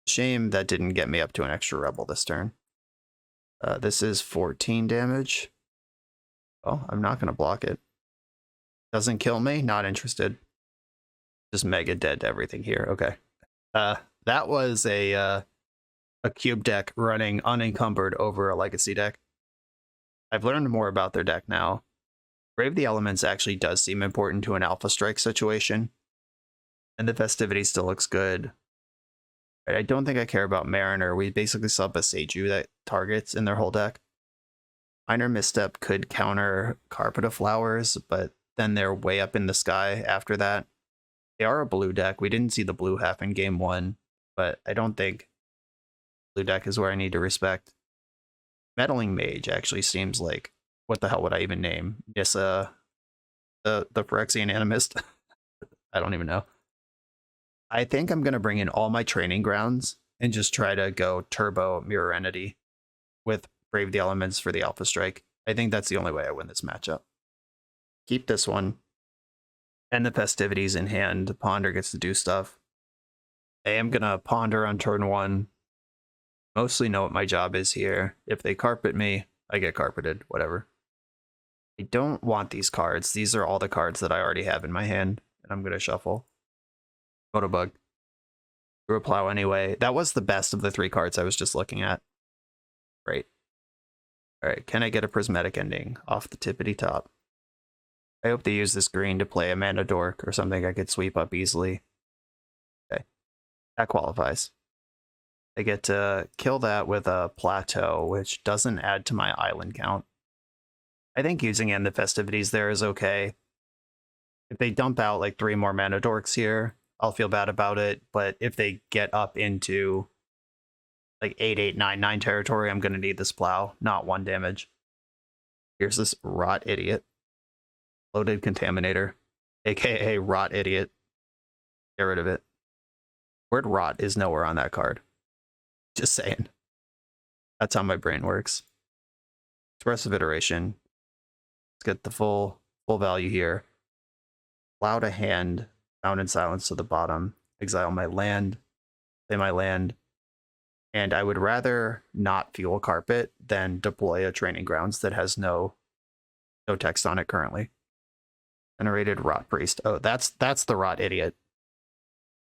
Shame that didn't get me up to an extra rebel this turn. This is 14 damage. Well, I'm not going to block it. Doesn't kill me, not interested. Just mega dead to everything here, okay. That was a cube deck running unencumbered over a legacy deck. I've learned more about their deck now. Brave the Elements actually does seem important to an Alpha Strike situation. And the Festivity still looks good. I don't think I care about Mariner. We basically sub a Seiju that targets in their whole deck. Minor Misstep could counter Carpet of Flowers, but then they're way up in the sky after that. They are a blue deck. We didn't see the blue half in game 1, but I don't think blue deck is where I need to respect. Meddling Mage actually seems like, what the hell would I even name? Nissa, the Phyrexian Animist? I don't even know. I think I'm going to bring in all my training grounds and just try to go turbo Mirror Entity with Brave the Elements for the Alpha Strike. I think that's the only way I win this matchup. Keep this one. And the Festivities in hand. Ponder gets to do stuff. I am going to Ponder on turn 1. Mostly know what my job is here. If they carpet me, I get carpeted, whatever. I don't want these cards. These are all the cards that I already have in my hand, and I'm going to shuffle. Photobug. Through a plow anyway. That was the best of the 3 cards I was just looking at. Great. Alright, can I get a prismatic ending off the tippity top? I hope they use this green to play a mana dork or something I could sweep up easily. Okay. That qualifies. I get to kill that with a plateau, which doesn't add to my island count. I think using in the festivities there is okay. If they dump out like 3 more mana dorks here, I'll feel bad about it. But if they get up into like 8/8/9/9 territory, I'm going to need this plow, not 1 damage. Here's this rot idiot. Loaded contaminator, aka rot idiot. Get rid of it. Word rot is nowhere on that card. Just saying. That's how my brain works. Expressive iteration. Let's get the full value here. Allow to hand Found in Silence to the bottom. Exile my land. Play my land. And I would rather not fuel carpet than deploy a Training Grounds that has no text on it currently. Generated Rot Priest. Oh, that's the Rot Idiot.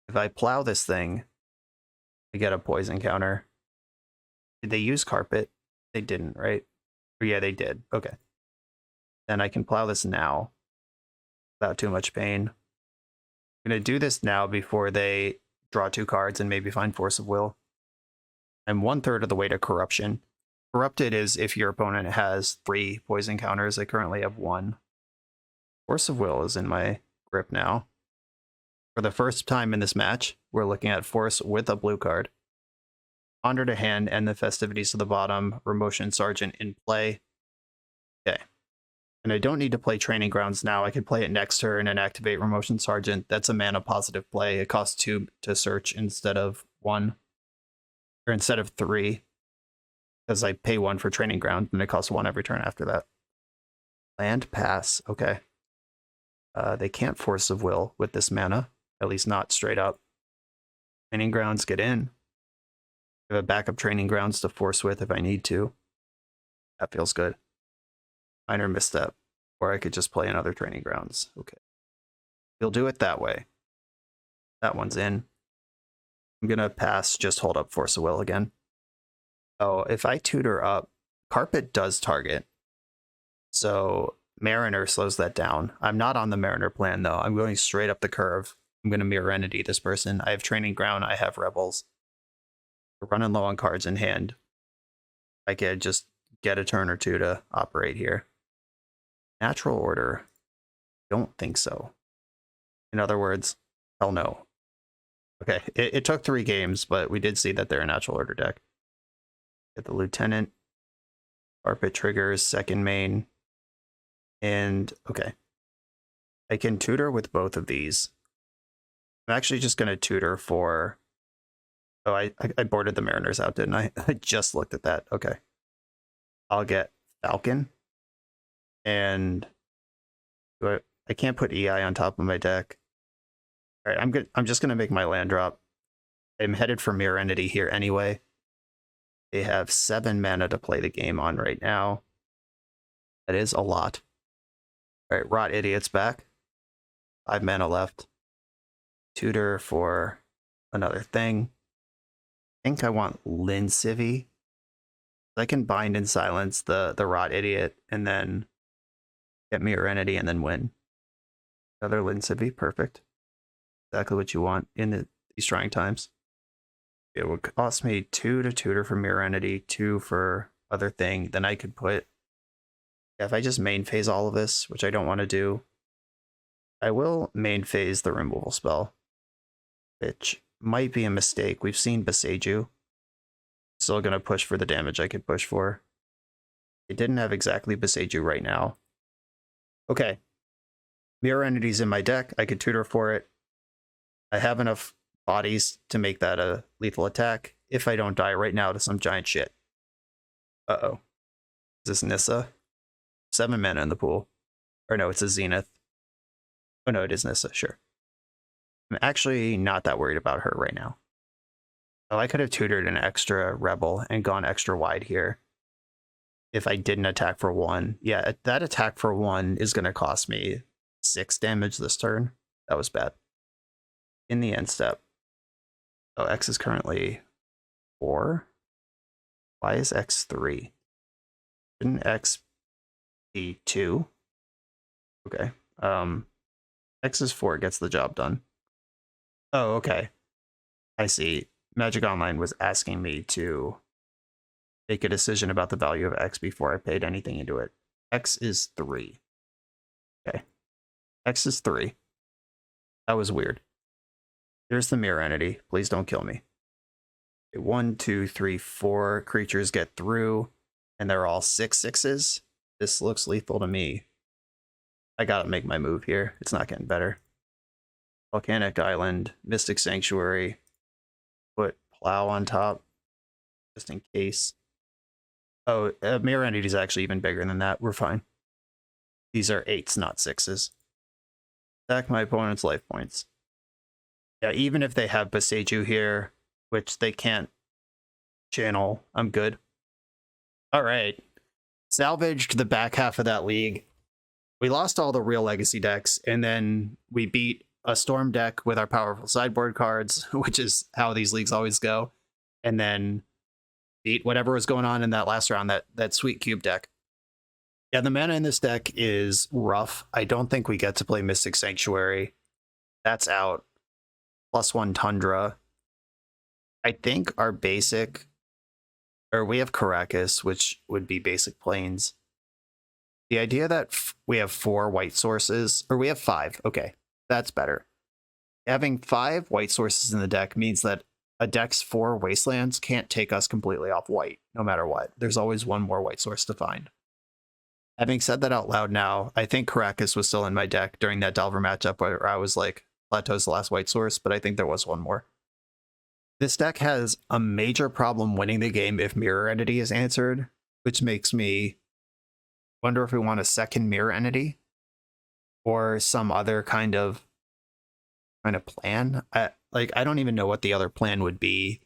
If I plow this thing, I get a poison counter. Did they use carpet? They didn't, right? Or yeah, they did. Okay. Then I can plow this now without too much pain. I'm going to do this now before they draw 2 cards and maybe find Force of Will. I'm 1/3 of the way to Corruption. Corrupted is if your opponent has 3 poison counters. I currently have 1. Force of Will is in my grip now. For the first time in this match, we're looking at Force with a blue card. Ponder to hand and the festivities to the bottom. Remotion Sergeant in play. Okay. And I don't need to play Training Grounds now. I could play it next turn and activate Remotion Sergeant. That's a mana positive play. It costs 2 to search instead of 1. Or instead of 3. Because I pay 1 for Training Ground, and it costs 1 every turn after that. Land pass. Okay. They can't Force of Will with this mana. At least not straight up. Training Grounds get in. I have a backup Training Grounds to force with if I need to. That feels good. Minor misstep. Or I could just play another Training Grounds. Okay. We'll do it that way. That one's in. I'm going to pass, just hold up Force of Will again. Oh, if I tutor up, Carpet does target. So Mariner slows that down. I'm not on the Mariner plan, though. I'm going straight up the curve. I'm going to Mirror Entity this person. I have Training Ground. I have Rebels. We're running low on cards in hand. I could just get a turn or 2 to operate here. Natural Order. Don't think so. In other words, hell no. Okay, it took 3 games, but we did see that they're a Natural Order deck. Get the Lieutenant. Carpet triggers, second main. And, okay. I can tutor with both of these. I'm actually just going to tutor for... Oh, I boarded the Mariners out, didn't I? I just looked at that. Okay. I'll get Falcon. And I can't put EI on top of my deck. All right, I'm good. I'm just going to make my land drop. I'm headed for Mirror Entity here anyway. They have 7 mana to play the game on right now. That is a lot. All right, Rot Idiot's back. 5 mana left. Tutor for another thing. I think I want Lin Civvy. I can bind and silence the Rot Idiot and then get Mirror Entity and then win. Another Lin Civvy, perfect. Exactly what you want in these trying times. It would cost me 2 to tutor for Mirror Entity, 2 for other thing. Then I could put... if I just main phase all of this, which I don't want to do, I will main phase the removal spell, which might be a mistake. We've seen Beseiju. Still going to push for the damage I could push for. It didn't have exactly Beseiju right now. Okay. Mirror Entity's in my deck. I could tutor for it. I have enough bodies to make that a lethal attack if I don't die right now to some giant shit. Uh-oh. Is this Nissa? 7 mana in the pool. Or no, it's a Zenith. Oh no, it is Nissa, sure. I'm actually not that worried about her right now. Oh, I could have tutored an extra rebel and gone extra wide here if I didn't attack for 1. Yeah, that attack for 1 is going to cost me 6 damage this turn. That was bad. In the end step. Oh, X is currently 4. Why is X 3? Shouldn't X be 2? Okay. X is 4, gets the job done. Oh, okay. I see. Magic Online was asking me to make a decision about the value of X before I paid anything into it. X is 3. Okay. X is 3. That was weird. Here's the mirror entity. Please don't kill me. Okay, 1, 2, 3, 4 creatures get through, and they're all 6/6s. This looks lethal to me. I gotta make my move here. It's not getting better. Volcanic Island, Mystic Sanctuary, put Plow on top, just in case. Oh, mirror entity is actually even bigger than that. We're fine. These are 8s, not 6s. Attack my opponent's life points. Yeah, even if they have Boseiju here, which they can't channel, I'm good. All right. Salvaged the back half of that league. We lost all the real legacy decks, and then we beat a Storm deck with our powerful sideboard cards, which is how these leagues always go, and then beat whatever was going on in that last round, that sweet cube deck. Yeah, the mana in this deck is rough. I don't think we get to play Mystic Sanctuary. That's out. +1 Tundra. I think our basic, or we have Caracas, which would be basic plains. The idea that we have 4 white sources, or we have 5. Okay, that's better. Having 5 white sources in the deck means that a deck's 4 wastelands can't take us completely off white, no matter what. There's always one more white source to find. Having said that out loud now, I think Caracas was still in my deck during that Delver matchup where I was like, Plateau's the last white source, but I think there was one more. This deck has a major problem winning the game if Mirror Entity is answered, which makes me wonder if we want a second Mirror Entity or some other kind of plan. I don't even know what the other plan would be.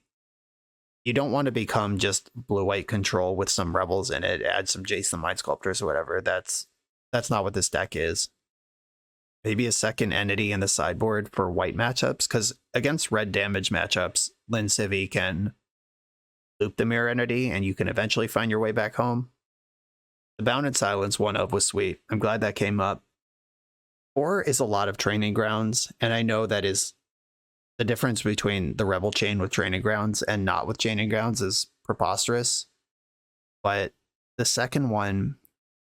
You don't want to become just blue-white control with some rebels in it, add some Jace the Mind Sculptors or whatever. That's not what this deck is. Maybe a second entity in the sideboard for white matchups, because against red damage matchups, Lin Civi can loop the mirror entity and you can eventually find your way back home. The Bound in Silence one of was sweet. I'm glad that came up. 4 is a lot of training grounds, and I know that is the difference between the Rebel chain with training grounds and not with training grounds is preposterous. But the second one,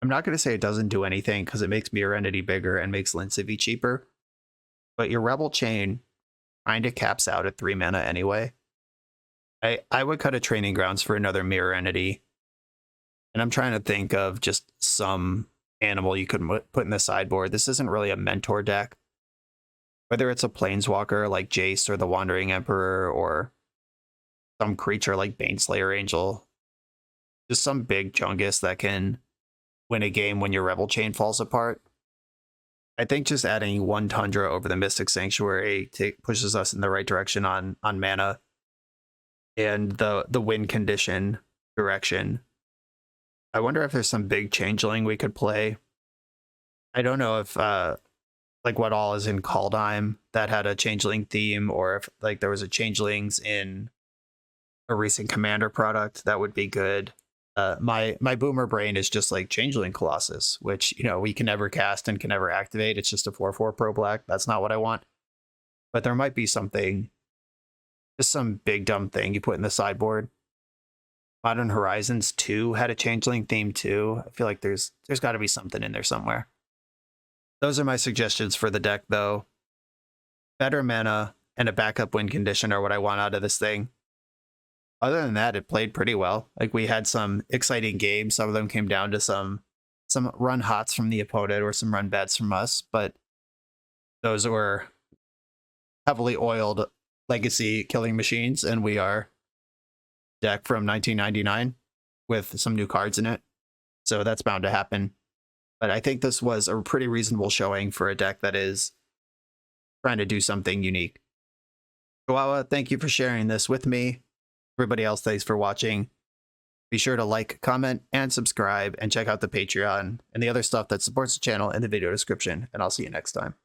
I'm not going to say it doesn't do anything because it makes Mirror Entity bigger and makes Lin Civi cheaper. But your Rebel chain kind of caps out at 3 mana anyway. I would cut a training grounds for another Mirror Entity. And I'm trying to think of just some animal you could put in the sideboard. This isn't really a mentor deck. Whether it's a planeswalker like Jace or the Wandering Emperor or some creature like Baneslayer Angel. Just some big chungus that can win a game when your Rebel chain falls apart. I think just adding 1 Tundra over the Mystic Sanctuary pushes us in the right direction on mana. And the win condition direction. I wonder if there's some big changeling we could play. I don't know if like what all is in Kaldheim that had a changeling theme, or if like there was a changelings in a recent Commander product that would be good. My boomer brain is just like Changeling Colossus, which, you know, we can never cast and can never activate. It's just a 4/4 pro black. That's not what I want. But there might be something, just some big dumb thing you put in the sideboard. Modern Horizons 2 had a Changeling theme too. I feel like there's got to be something in there somewhere. Those are my suggestions for the deck, though. Better mana and a backup win condition are what I want out of this thing. Other than that, it played pretty well. Like, we had some exciting games. Some of them came down to some run hots from the opponent or some run bats from us, but those were heavily oiled legacy killing machines, and we are deck from 1999 with some new cards in it. So that's bound to happen. But I think this was a pretty reasonable showing for a deck that is trying to do something unique. Chihuahua, thank you for sharing this with me. Everybody else, thanks for watching. Be sure to like, comment, and subscribe, and check out the Patreon and the other stuff that supports the channel in the video description, and I'll see you next time.